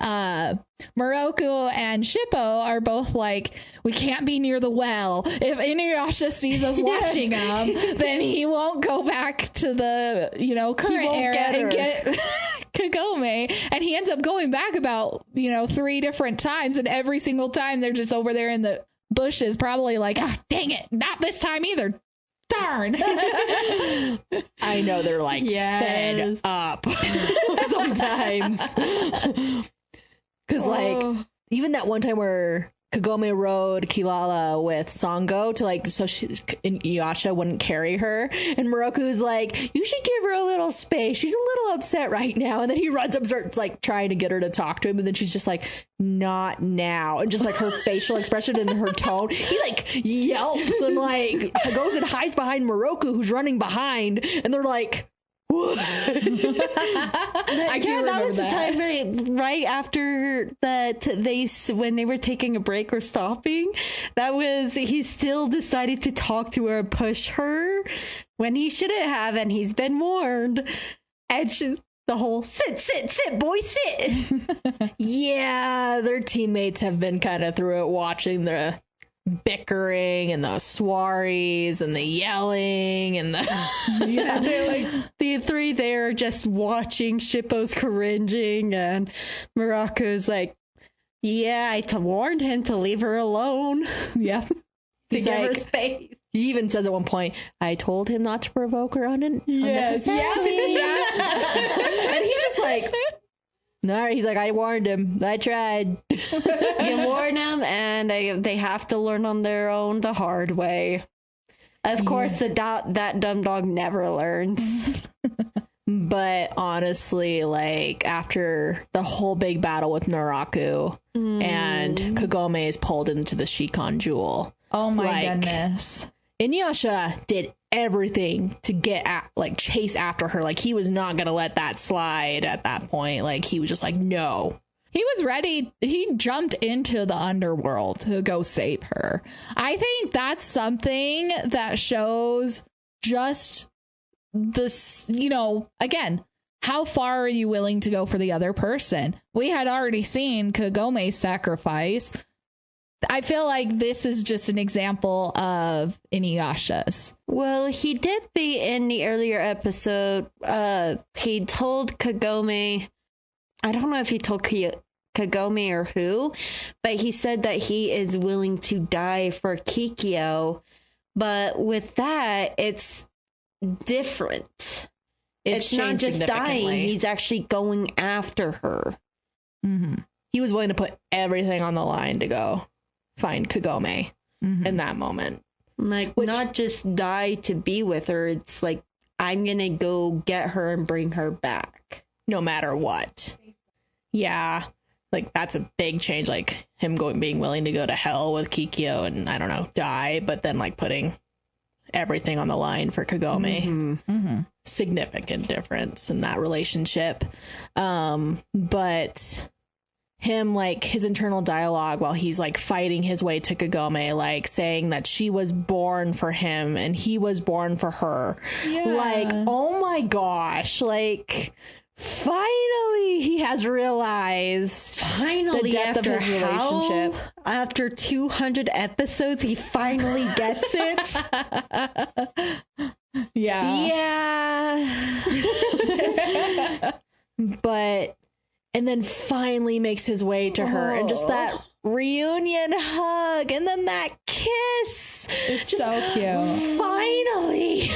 Moroku and Shippo are both like, we can't be near the well. If Inuyasha sees us watching him, then he won't go back to the, current era and get Kagome. And he ends up going back about, 3 different times. And every single time they're just over there in the bushes, probably like, dang it, not this time either. Darn. I know they're like fed up sometimes. Because even that one time where Kagome rode Kilala with Sango to so Inuyasha wouldn't carry her, and Moroku's like, you should give her a little space, she's a little upset right now, and then he runs up, starts trying to get her to talk to him, and then she's just like, not now, and just her facial expression and her tone, he yelps and goes and hides behind Moroku, who's running behind, and they're like, what? That was the time right after that when they were taking a break or stopping. He still decided to talk to her and push her when he shouldn't have, and he's been warned. And she's the whole sit, boy, sit. Yeah, their teammates have been kind of through it, watching the bickering and the swaries and the yelling and they're the 3 there just watching. Shippo's cringing, and Moroku's like, yeah, I warned him to leave her alone. Yeah. To give her space. He even says at one point, I told him not to provoke her unnecessarily. And he's just no, he's like, I warned him. I tried. You warn them, and they have to learn on their own the hard way. Of course, that dumb dog never learns. But honestly, after the whole big battle with Naraku and Kagome is pulled into the Shikon Jewel. Oh my goodness. Inuyasha did everything to get chase after her. He was not gonna let that slide at that point. He was just no. He was ready. He jumped into the underworld to go save her. I think that's something that shows just this, again, how far are you willing to go for the other person? We had already seen Kagome's sacrifice. I feel like this is just an example of Inuyasha's. Well, he did be in the earlier episode. He told Kagome, I don't know if he told Kagome or who, but he said that he is willing to die for Kikyo. But with that, it's different. It's not just dying. He's actually going after her. Mm-hmm. He was willing to put everything on the line to go find Kagome in that moment. Not just die to be with her. It's I'm gonna go get her and bring her back, no matter what. Yeah, that's a big change. Him being willing to go to hell with Kikyo and I don't know, die, but then putting everything on the line for Kagome. Significant difference in that relationship. But him, his internal dialogue while he's fighting his way to Kagome, saying that she was born for him and he was born for her. Yeah. Oh my gosh, finally he has realized the depth of his relationship. After 200 episodes, he finally gets it. Yeah. And then finally makes his way to her, and just that reunion hug, and then that kiss. It's just so cute. Finally.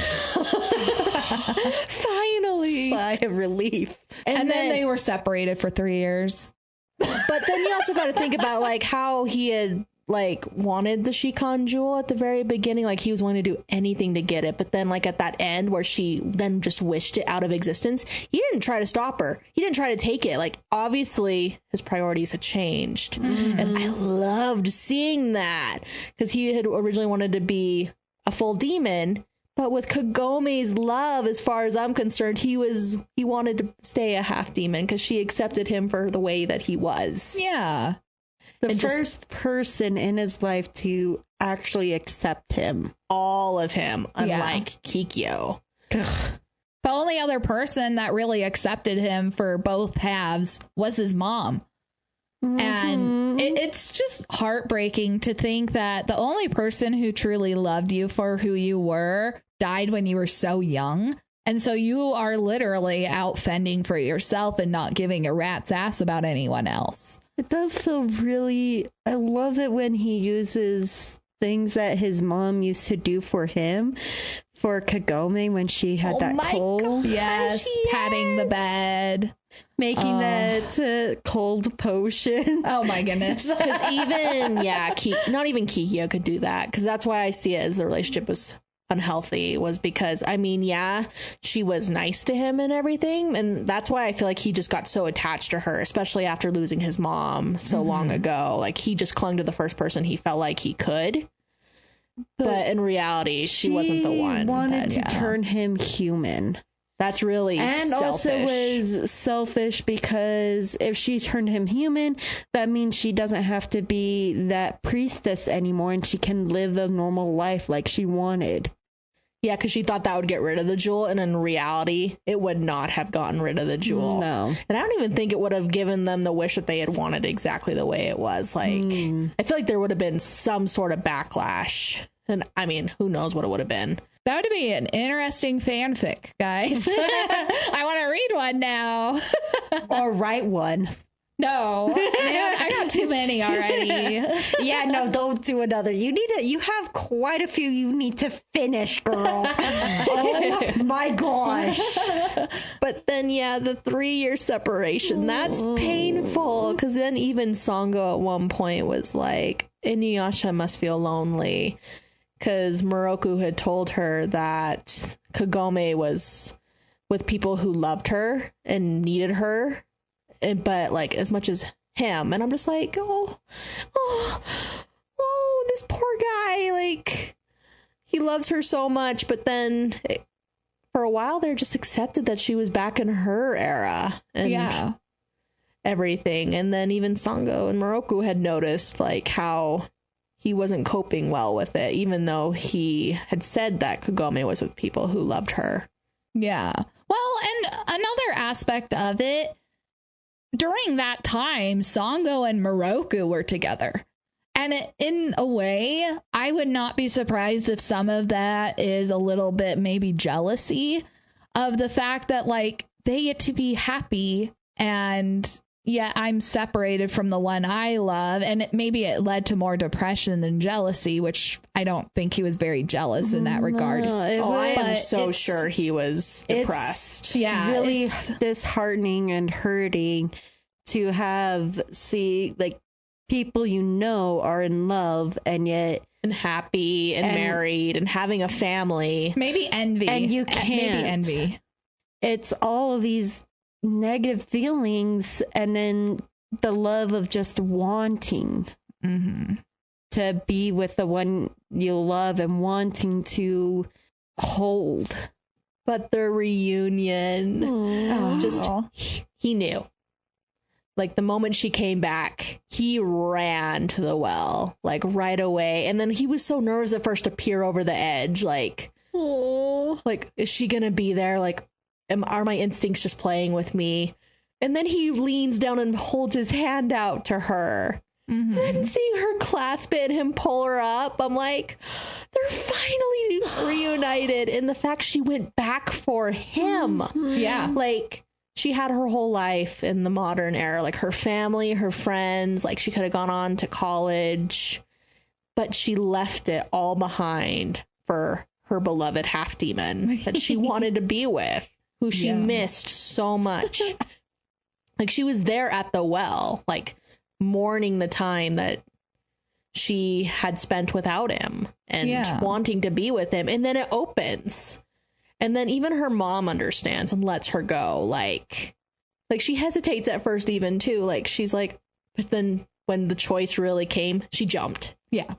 Finally. Sigh of relief. And then they were separated for 3 years. But then you also got to think about how he had wanted the Shikon Jewel at the very beginning. He was wanting to do anything to get it, but then at that end where she then just wished it out of existence, he didn't try to stop her. He didn't try to take it. Obviously his priorities had changed. And I loved seeing that, because he had originally wanted to be a full demon, but with Kagome's love, as far as I'm concerned, he wanted to stay a half demon because she accepted him for the way that he was. Yeah. The first person in his life to actually accept him. All of him, unlike Kikyo. But The only other person that really accepted him for both halves was his mom. And it's just heartbreaking to think that the only person who truly loved you for who you were died when you were so young. And so you are literally out fending for yourself and not giving a rat's ass about anyone else. It does feel really, I love it when he uses things that his mom used to do for him, for Kagome when she had that cold. Yes, patting the bed. Making that cold potion. Oh my goodness. Because even, not even Kikyo could do that. Because that's why I see it as the relationship was unhealthy, was because, I mean, she was nice to him and everything. And that's why I feel like he just got so attached to her, especially after losing his mom so long ago. Like, he just clung to the first person he felt like he could. But in reality, she wasn't the one. She wanted to turn him human. That's really and selfish. Also was selfish because if she turned him human, that means she doesn't have to be that priestess anymore and she can live a normal life like she wanted. Yeah, because she thought that would get rid of the jewel, and in reality, it would not have gotten rid of the jewel. No. And I don't even think it would have given them the wish that they had wanted exactly the way it was. Like, I feel like there would have been some sort of backlash. And I mean, who knows what it would have been. That would be an interesting fanfic, guys. I want to read one now. Or write one. No, man, I got too many already. Yeah, no, don't do another. You have quite a few you need to finish, girl. Oh my gosh. But then, the 3-year separation, that's painful. Because then even Sango at one point was like, Inuyasha must feel lonely. Because Moroku had told her that Kagome was with people who loved her and needed her, but like as much as him. And I'm just like, oh, this poor guy, like he loves her so much. But then for a while there, just accepted that she was back in her era and everything. And then even Sango and Moroku had noticed like how he wasn't coping well with it, even though he had said that Kagome was with people who loved her. Yeah. Well, and another aspect of it, during that time, Sango and Moroku were together. And in a way, I would not be surprised if some of that is a little bit maybe jealousy of the fact that, like, they get to be happy and yet I'm separated from the one I love. And maybe it led to more depression than jealousy, which I don't think he was very jealous in that regard. I am so sure he was depressed. Yeah, really disheartening and hurting to see like people you know are in love and yet and happy and married and having a family. Maybe envy. And you can't. Maybe envy. It's all of these negative feelings and then the love of just wanting to be with the one you love and wanting to hold. But the reunion, he knew. Like the moment she came back, he ran to the well, like right away. And then he was so nervous at first to peer over the edge. Like, like, is she going to be there? Like, are my instincts just playing with me? And then he leans down and holds his hand out to her. And then seeing her clasp it and him pull her up, I'm like, they're finally reunited. And the fact she went back for him. Yeah. Like, she had her whole life in the modern era, like her family, her friends, like she could have gone on to college, but she left it all behind for her beloved half demon that she wanted to be with, who she missed so much. Like she was there at the well, like mourning the time that she had spent without him and wanting to be with him. And then it opens. And then even her mom understands and lets her go. Like she hesitates at first even too. Like she's like, but then when the choice really came, she jumped. Yeah.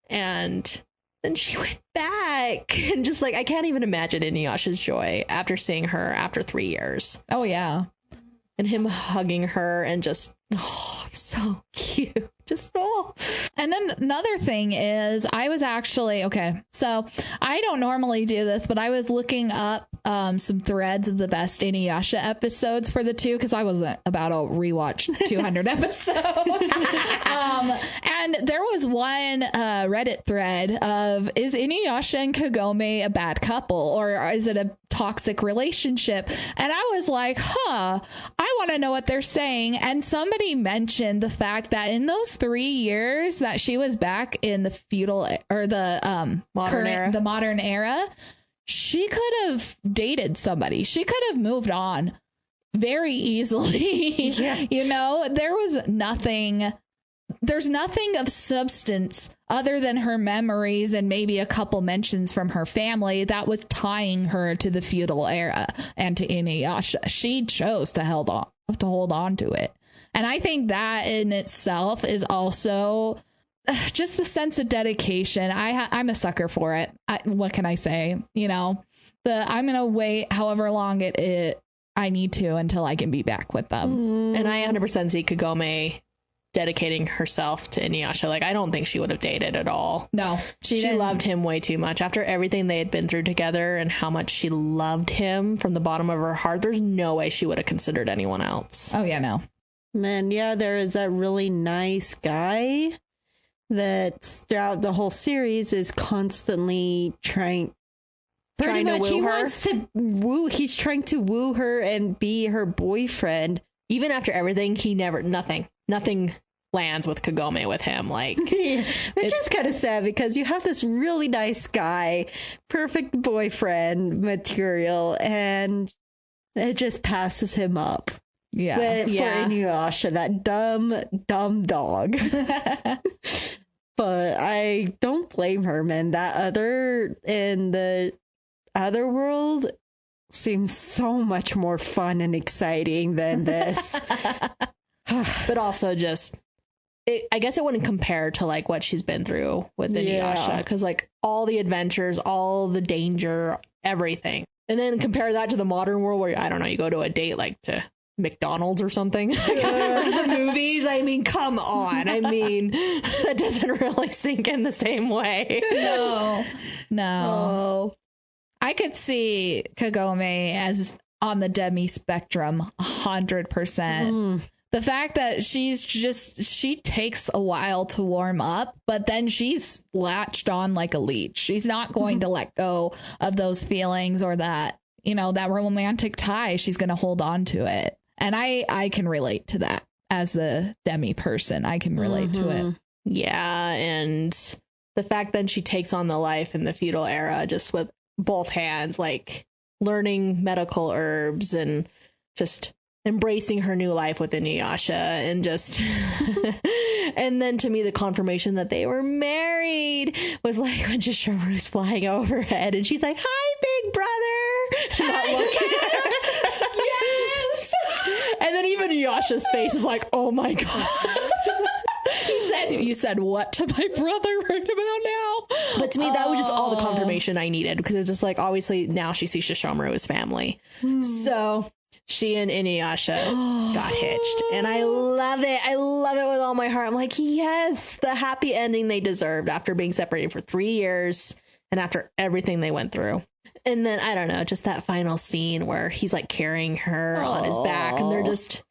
And then she went back and just like, I can't even imagine Inuyasha's joy after seeing her after 3 years. Oh, yeah. And him hugging her and just, so cute. just, oh. And then another thing is I was actually, okay, so I don't normally do this, but I was looking up some threads of the best Inuyasha episodes for the two, because I wasn't about to rewatch 200 episodes. And there was one Reddit thread of, is Inuyasha and Kagome a bad couple, or is it a toxic relationship? And I was like, I want to know what they're saying. And somebody mentioned the fact that in those 3 years that she was back in the feudal or the modern era, she could have dated somebody. She could have moved on very easily. Yeah. You know, there's nothing of substance other than her memories and maybe a couple mentions from her family that was tying her to the feudal era and to Inuyasha. She chose to hold on to it. And I think that in itself is also just the sense of dedication. I'm a sucker for it. What can I say? You know, I'm going to wait however long I need to until I can be back with them. And I 100% see Kagome dedicating herself to Inuyasha. Like, I don't think she would have dated at all. No, she loved him way too much after everything they had been through together and how much she loved him from the bottom of her heart. There's no way she would have considered anyone else. Oh yeah, no. Man, yeah, there is that really nice guy that's throughout the whole series is constantly trying to woo her. He's trying to woo her and be her boyfriend. Even after everything, nothing lands with Kagome with him. Like, which is kind of sad because you have this really nice guy, perfect boyfriend material, and it just passes him up. Yeah. But for Inuyasha, that dumb dog. But I don't blame her, man. In the other world seems so much more fun and exciting than this. But also just, I guess it wouldn't compare to like what she's been through with Inuyasha, because like all the adventures, all the danger, everything. And then compare that to the modern world where, I don't know, you go to a date like to McDonald's or something, or to the movies. I mean, come on. I mean, that doesn't really sink in the same way. No. I could see Kagome as on the demi spectrum 100%. The fact that she takes a while to warm up, but then she's latched on like a leech. She's not going to let go of those feelings or that, you know, that romantic tie. She's going to hold on to it. And I can relate to that as a demi person. I can relate to it. Yeah. And the fact that she takes on the life in the feudal era just with both hands, like learning medical herbs and just embracing her new life with Inuyasha, and just and then to me the confirmation that they were married was like when Shishomaru was flying overhead and she's like, "Hi, big brother," not looking at her. Yes. And then even Inuyasha's face is like, "Oh my god." You said what to my brother right about now? But to me, that was just all the confirmation I needed, because it's just like, obviously now she sees Shishomaru as family. So she and Inuyasha got hitched, and I love it. I love it with all my heart. I'm like, yes, the happy ending they deserved after being separated for 3 years and after everything they went through. And then, I don't know, just that final scene where he's like carrying her on his back, and they're just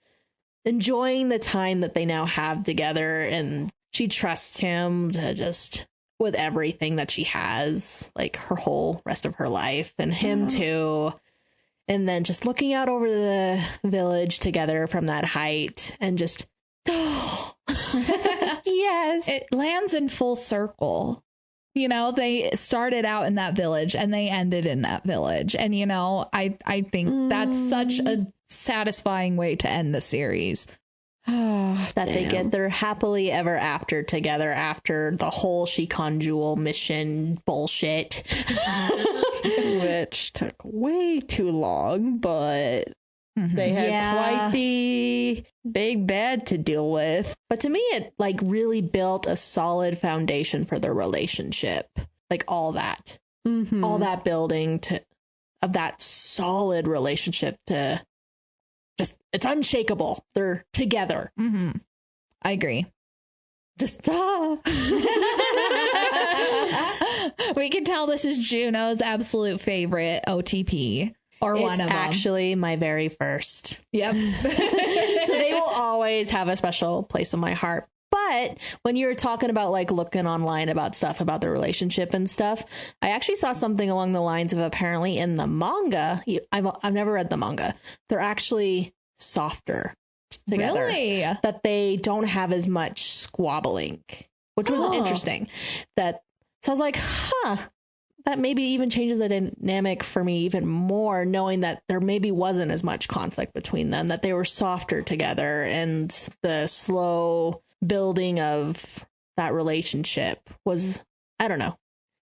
enjoying the time that they now have together, and she trusts him to just with everything that she has, like her whole rest of her life, and him too. And then just looking out over the village together from that height and just, yes. It lands in full circle. You know, they started out in that village and they ended in that village. And, you know, I think that's such a satisfying way to end the series. That they get their happily ever after together after the whole Shikan Jewel mission bullshit. Which took way too long, but they had quite the big bad to deal with. But to me, it like really built a solid foundation for their relationship. Like all that building of that solid relationship to just, it's unshakable. They're together. I agree. Just We can tell this is Juno's absolute favorite OTP. Or it's one of them. actually my very first. Yep. So they will always have a special place in my heart. But when you were talking about like looking online about stuff about the relationship and stuff, I actually saw something along the lines of apparently in the manga. I've never read the manga. They're actually softer together. Really? That they don't have as much squabbling, which was interesting. So I was like, that maybe even changes the dynamic for me even more, knowing that there maybe wasn't as much conflict between them, that they were softer together, and the slow building of that relationship was, I don't know,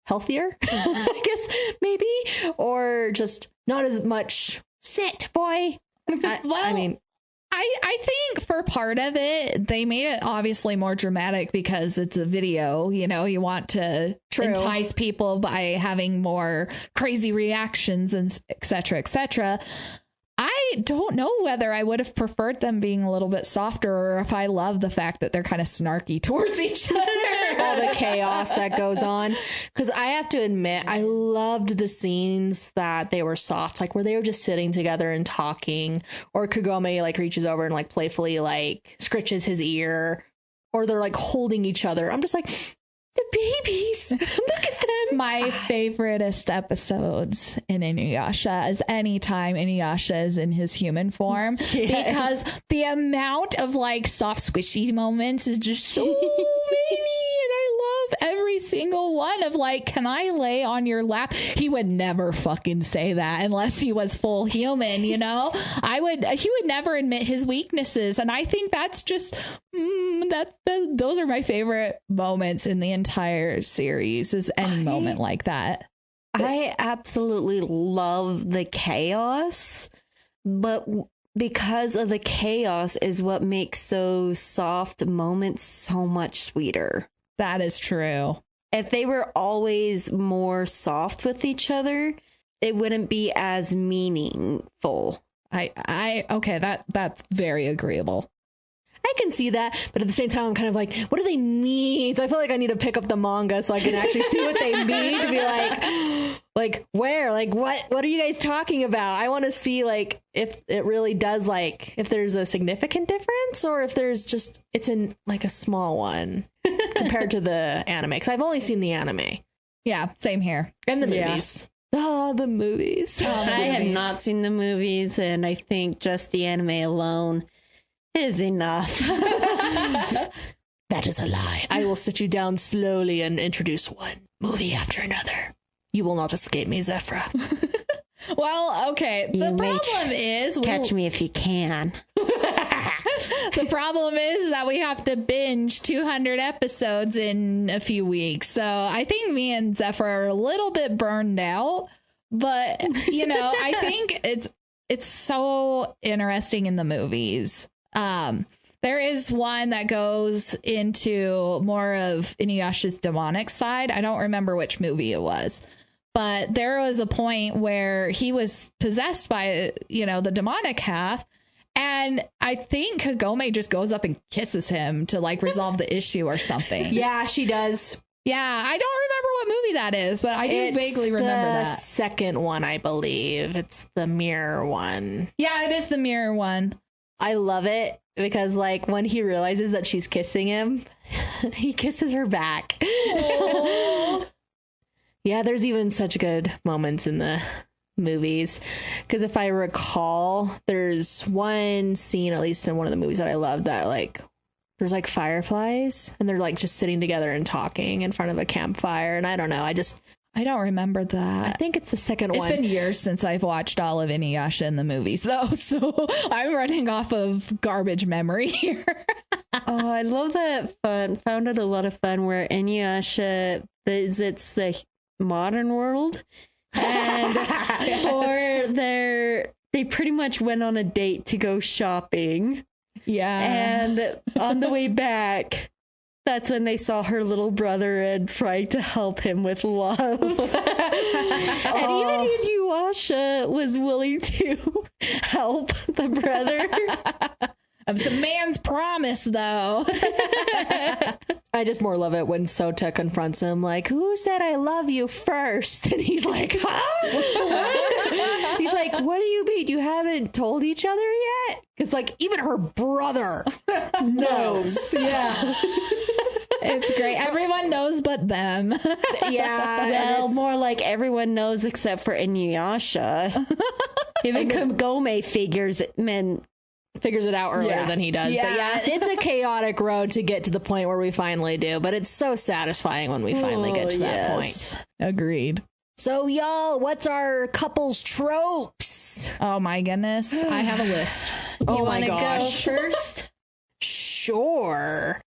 healthier, I guess, maybe, or just not as much sit, boy. I mean, I think for part of it, they made it obviously more dramatic because it's a video, you know, you want to entice people by having more crazy reactions and et cetera, et cetera. I don't know whether I would have preferred them being a little bit softer, or if I love the fact that they're kind of snarky towards each other. All the chaos that goes on. Because I have to admit, I loved the scenes that they were soft, like where they were just sitting together and talking, or Kagome like reaches over and like playfully like scritches his ear, or they're like holding each other. I'm just like, the babies, look at them. My favoriteest episodes in Inuyasha is anytime Inuyasha is in his human form, because the amount of like soft squishy moments is just so many, and I love every single one of like, can I lay on your lap? He would never fucking say that unless he was full human, you know. He would never admit his weaknesses, and I think that's just those are my favorite moments in the entire series, is any moment like that. I absolutely love the chaos, but because of the chaos is what makes those soft moments so much sweeter. That is true. If they were always more soft with each other, it wouldn't be as meaningful. Okay, that's very agreeable. I can see that, but at the same time, I'm kind of like, what do they mean? So I feel like I need to pick up the manga so I can actually see what they mean, to be like where, like what are you guys talking about? I want to see like if it really does, like if there's a significant difference, or if there's just it's in like a small one compared to the anime, because I've only seen the anime. Yeah, same here. And the movies. The movies. I have not seen the movies, and I think just the anime alone is enough. That is a lie. I will sit you down slowly and introduce one movie after another. You will not escape me, Zephra. Well, okay. The problem is... Catch me if you can. The problem is that we have to binge 200 episodes in a few weeks. So I think me and Zephyr are a little bit burned out. But, you know, I think it's so interesting in the movies. There is one that goes into more of Inuyasha's demonic side. I don't remember which movie it was, but there was a point where he was possessed by, you know, the demonic half. And I think Kagome just goes up and kisses him to like resolve the issue or something. Yeah, she does. Yeah, I don't remember what movie that is, but I do vaguely remember that. It's the second one, I believe. It's the mirror one. Yeah, it is the mirror one. I love it because, like, when he realizes that she's kissing him, he kisses her back. Yeah, there's even such good moments in the movies. Because if I recall, there's one scene, at least in one of the movies that I love, that, like, there's, like, fireflies, and they're, like, just sitting together and talking in front of a campfire. And I don't know, I don't remember that. I think it's the second one. It's been years since I've watched all of Inuyasha in the movies, though, so I'm running off of garbage memory here. Oh, I love that fun. Found it a lot of fun where Inuyasha visits the modern world, and or they pretty much went on a date to go shopping. Yeah, and on the way back, that's when they saw her little brother and tried to help him with love. And even Inuyasha was willing to help the brother. It's a man's promise, though. I just more love it when Sota confronts him, like, who said I love you first? And he's like, huh? He's like, what do you mean? You haven't told each other yet? It's like, even her brother knows. Yeah. It's great. Everyone knows but them. Yeah. Well, more like everyone knows except for Inuyasha. Even Kagome figures it out earlier than he does. Yeah. But yeah, it's a chaotic road to get to the point where we finally do. But it's so satisfying when we finally get to that point. Agreed. So, y'all, what's our couples tropes? Oh my goodness. I have a list. Oh You my wanna gosh. go first? Sure.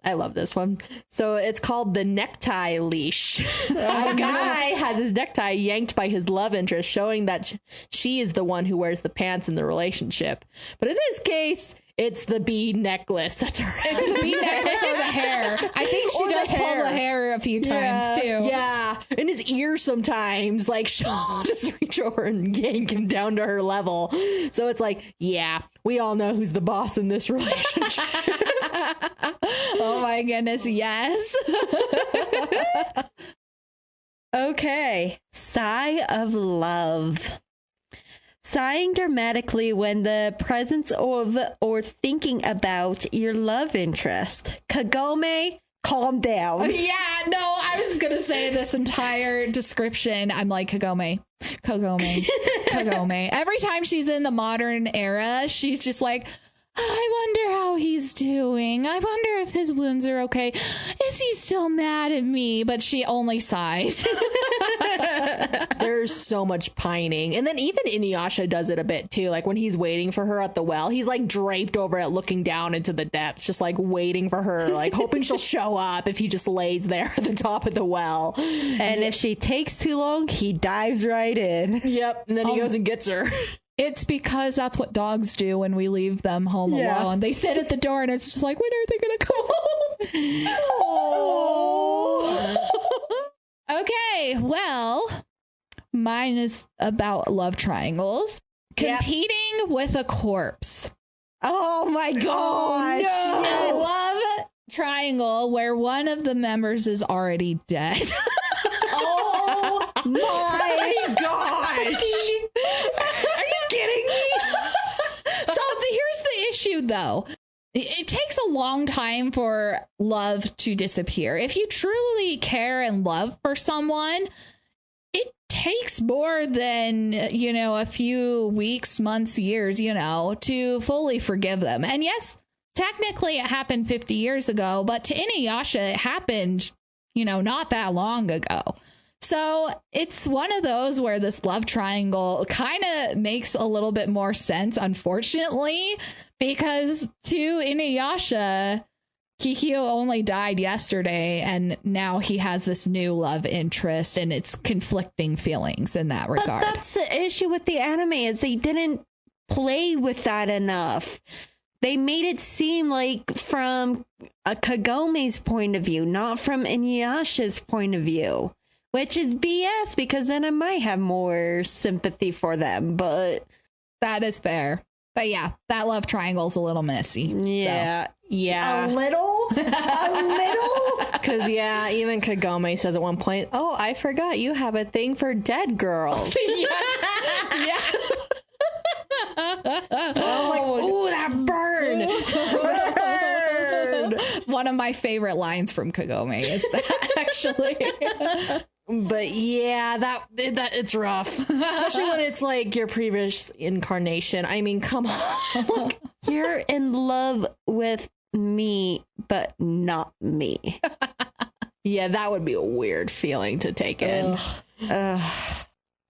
I love this one. So it's called the necktie leash. A guy has his necktie yanked by his love interest, showing that she is the one who wears the pants in the relationship. But in this case, it's the bead necklace. That's her. It's the bead necklace or the hair. I think she does pull the hair a few times too. Yeah. And his ear sometimes. Like, she'll just reach over and yank him down to her level. So it's like, yeah, we all know who's the boss in this relationship. Oh my goodness, yes. Okay. Sigh of love. Sighing dramatically when the presence of or thinking about your love interest. Kagome, calm down. Yeah, no, I was going to say this entire description. I'm like, Kagome. Every time she's in the modern era, she's just like, I wonder how he's doing. I wonder if his wounds are okay. Is he still mad at me? But she only sighs. There's so much pining. And then even Inuyasha does it a bit too. Like when he's waiting for her at the well, he's like draped over it, looking down into the depths, just like waiting for her, like hoping she'll show up if he just lays there at the top of the well. And if she takes too long, he dives right in. Yep. And then he goes and gets her. It's because that's what dogs do when we leave them home alone. They sit at the door and it's just like, when are they going to come home? Okay, well, mine is about love triangles. Competing with a corpse. Oh my gosh. A love triangle where one of the members is already dead. Oh my gosh. Kidding me? So here's the issue, though. It takes a long time for love to disappear. If you truly care and love for someone, it takes more than, a few weeks, months, years, to fully forgive them. And yes, technically it happened 50 years ago, but to Inuyasha, it happened, not that long ago. So it's one of those where this love triangle kind of makes a little bit more sense, unfortunately, because to Inuyasha, Kikyo only died yesterday, and now he has this new love interest, and it's conflicting feelings in that regard. But that's the issue with the anime, is they didn't play with that enough. They made it seem like from a Kagome's point of view, not from Inuyasha's point of view. Which is BS, because then I might have more sympathy for them, but... That is fair. But yeah, that love triangle's a little messy. Yeah. So, yeah. A little? A little? Because, yeah, even Kagome says at one point, oh, I forgot you have a thing for dead girls. Yeah. I was like, ooh, that burn. One of my favorite lines from Kagome is that, actually. But yeah, that it's rough, especially when it's like your previous incarnation. I mean, come on. You're in love with me, but not me. Yeah, that would be a weird feeling to take in. All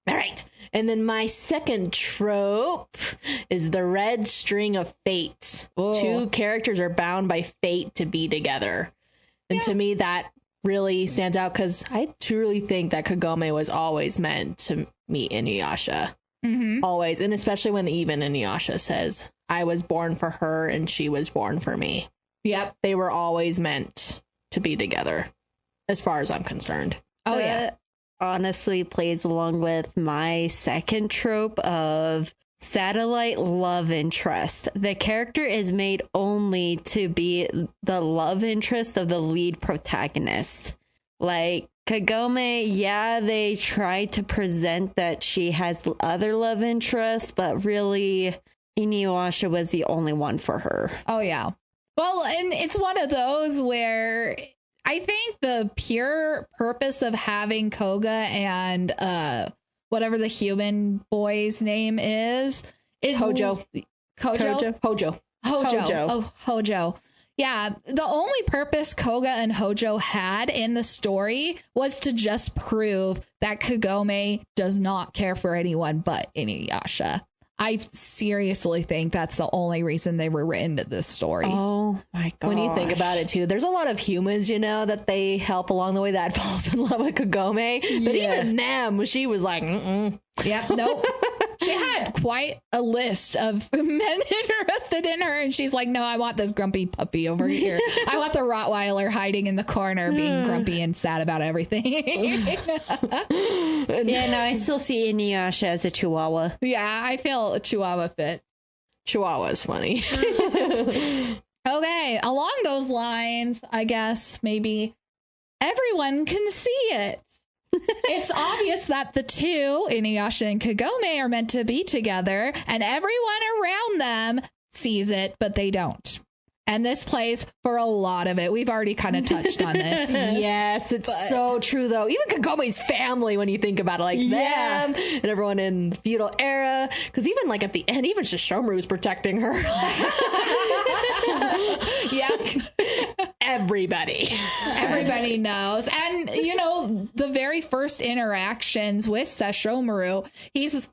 right. And then my second trope is the red string of fate. Ooh. Two characters are bound by fate to be together. And to me, that really stands out because I truly think that Kagome was always meant to meet Inuyasha. Mm-hmm. Always. And especially when even Inuyasha says, I was born for her and she was born for me. Yep. They were always meant to be together, as far as I'm concerned. Oh, yeah. Honestly plays along with my second trope of satellite love interest. The character is made only to be the love interest of the lead protagonist. Like Kagome, yeah, they try to present that she has other love interests, but really Inuyasha was the only one for her. Oh, yeah. Well, and it's one of those where I think the pure purpose of having Koga and whatever the human boy's name is Hojo. Hojo. Oh, Hojo. Yeah, the only purpose Koga and Hojo had in the story was to just prove that Kagome does not care for anyone but Inuyasha. I seriously think that's the only reason they were written to this story. Oh my god! When you think about it, too, there's a lot of humans, that they help along the way that falls in love with Kagome. But even them, she was like, yeah, nope. She had quite a list of men interested in her, and she's like, no, I want this grumpy puppy over here. I want the Rottweiler hiding in the corner being grumpy and sad about everything. Yeah, no, I still see Inuyasha as a chihuahua. Yeah, I feel a chihuahua fit. Chihuahua is funny. Okay, along those lines, I guess maybe everyone can see it. It's obvious that the two, Inuyasha and Kagome, are meant to be together, and everyone around them sees it, but they don't. And this plays for a lot of it. We've already kind of touched on this. Yes, it's so true, though. Even Kagome's family, when you think about it, like them and everyone in the feudal era. Because even like at the end, even Shishomaru's protecting her. Yeah. Everybody knows. And, the very first interactions with Sesshomaru, he's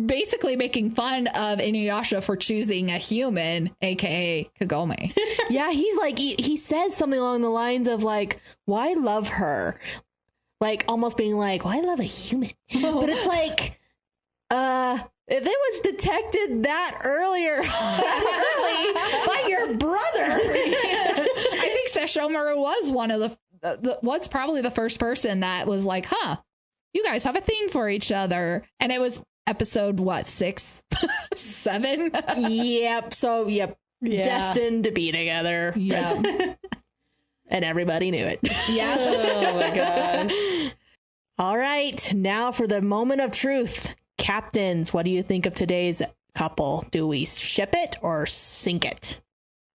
basically making fun of Inuyasha for choosing a human, aka Kagome. Yeah, he's like, he says something along the lines of like, why love her? Like almost being like, why love a human? But it's like, if it was detected that early by your brother. I think Sesshomaru was one of was probably the first person that was like, you guys have a thing for each other. And it was episode, 6, 7? Yep. So, yeah. Destined to be together. Yeah. And everybody knew it. Yeah. Oh my gosh. All right. Now for the moment of truth. Captains, what do you think of today's couple? Do we ship it or sink it?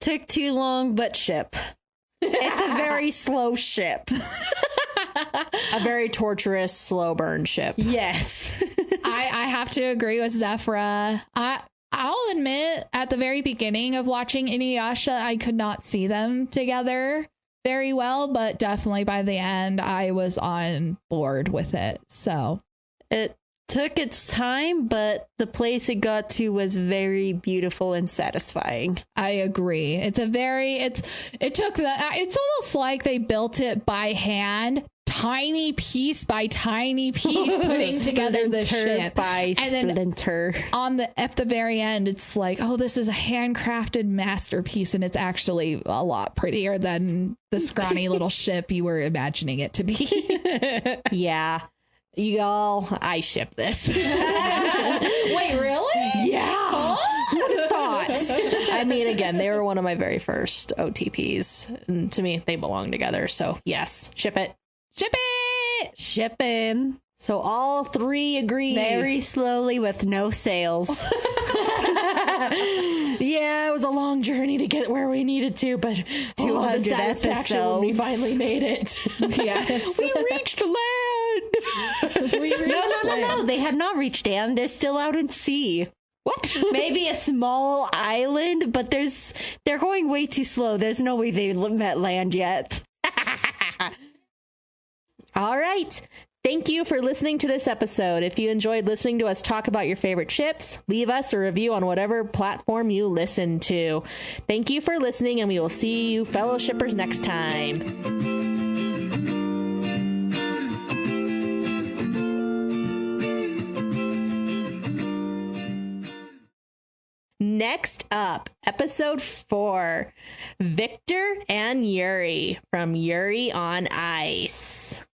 Took too long, but ship. It's a very slow ship. A very torturous, slow burn ship. Yes. I have to agree with Zephyra. I'll admit, at the very beginning of watching Inuyasha, I could not see them together very well, but definitely by the end, I was on board with it. So it took its time, but the place it got to was very beautiful and satisfying. I agree. It's almost like they built it by hand, tiny piece by tiny piece, putting together the ship by splinter. At the very end, it's like, oh, this is a handcrafted masterpiece, and it's actually a lot prettier than the scrawny little ship you were imagining it to be. Yeah. Y'all, I ship this. Wait, really? Yeah. Who would have thought? I mean, again, they were one of my very first OTPs. And to me, they belong together. So, yes, ship it. Ship it! Shipping. So all three agree. Very slowly with no sails. Yeah, it was a long journey to get where we needed to, but 200 the satisfaction when we episodes. finally made it. Yes. We reached land. No. They have not reached land. They're still out in sea. What? Maybe a small island, but they're going way too slow. There's no way they met land yet. All right. Thank you for listening to this episode. If you enjoyed listening to us talk about your favorite ships, leave us a review on whatever platform you listen to. Thank you for listening, and we will see you fellow shippers next time. Next up, episode 4, Victor and Yuri from Yuri on Ice.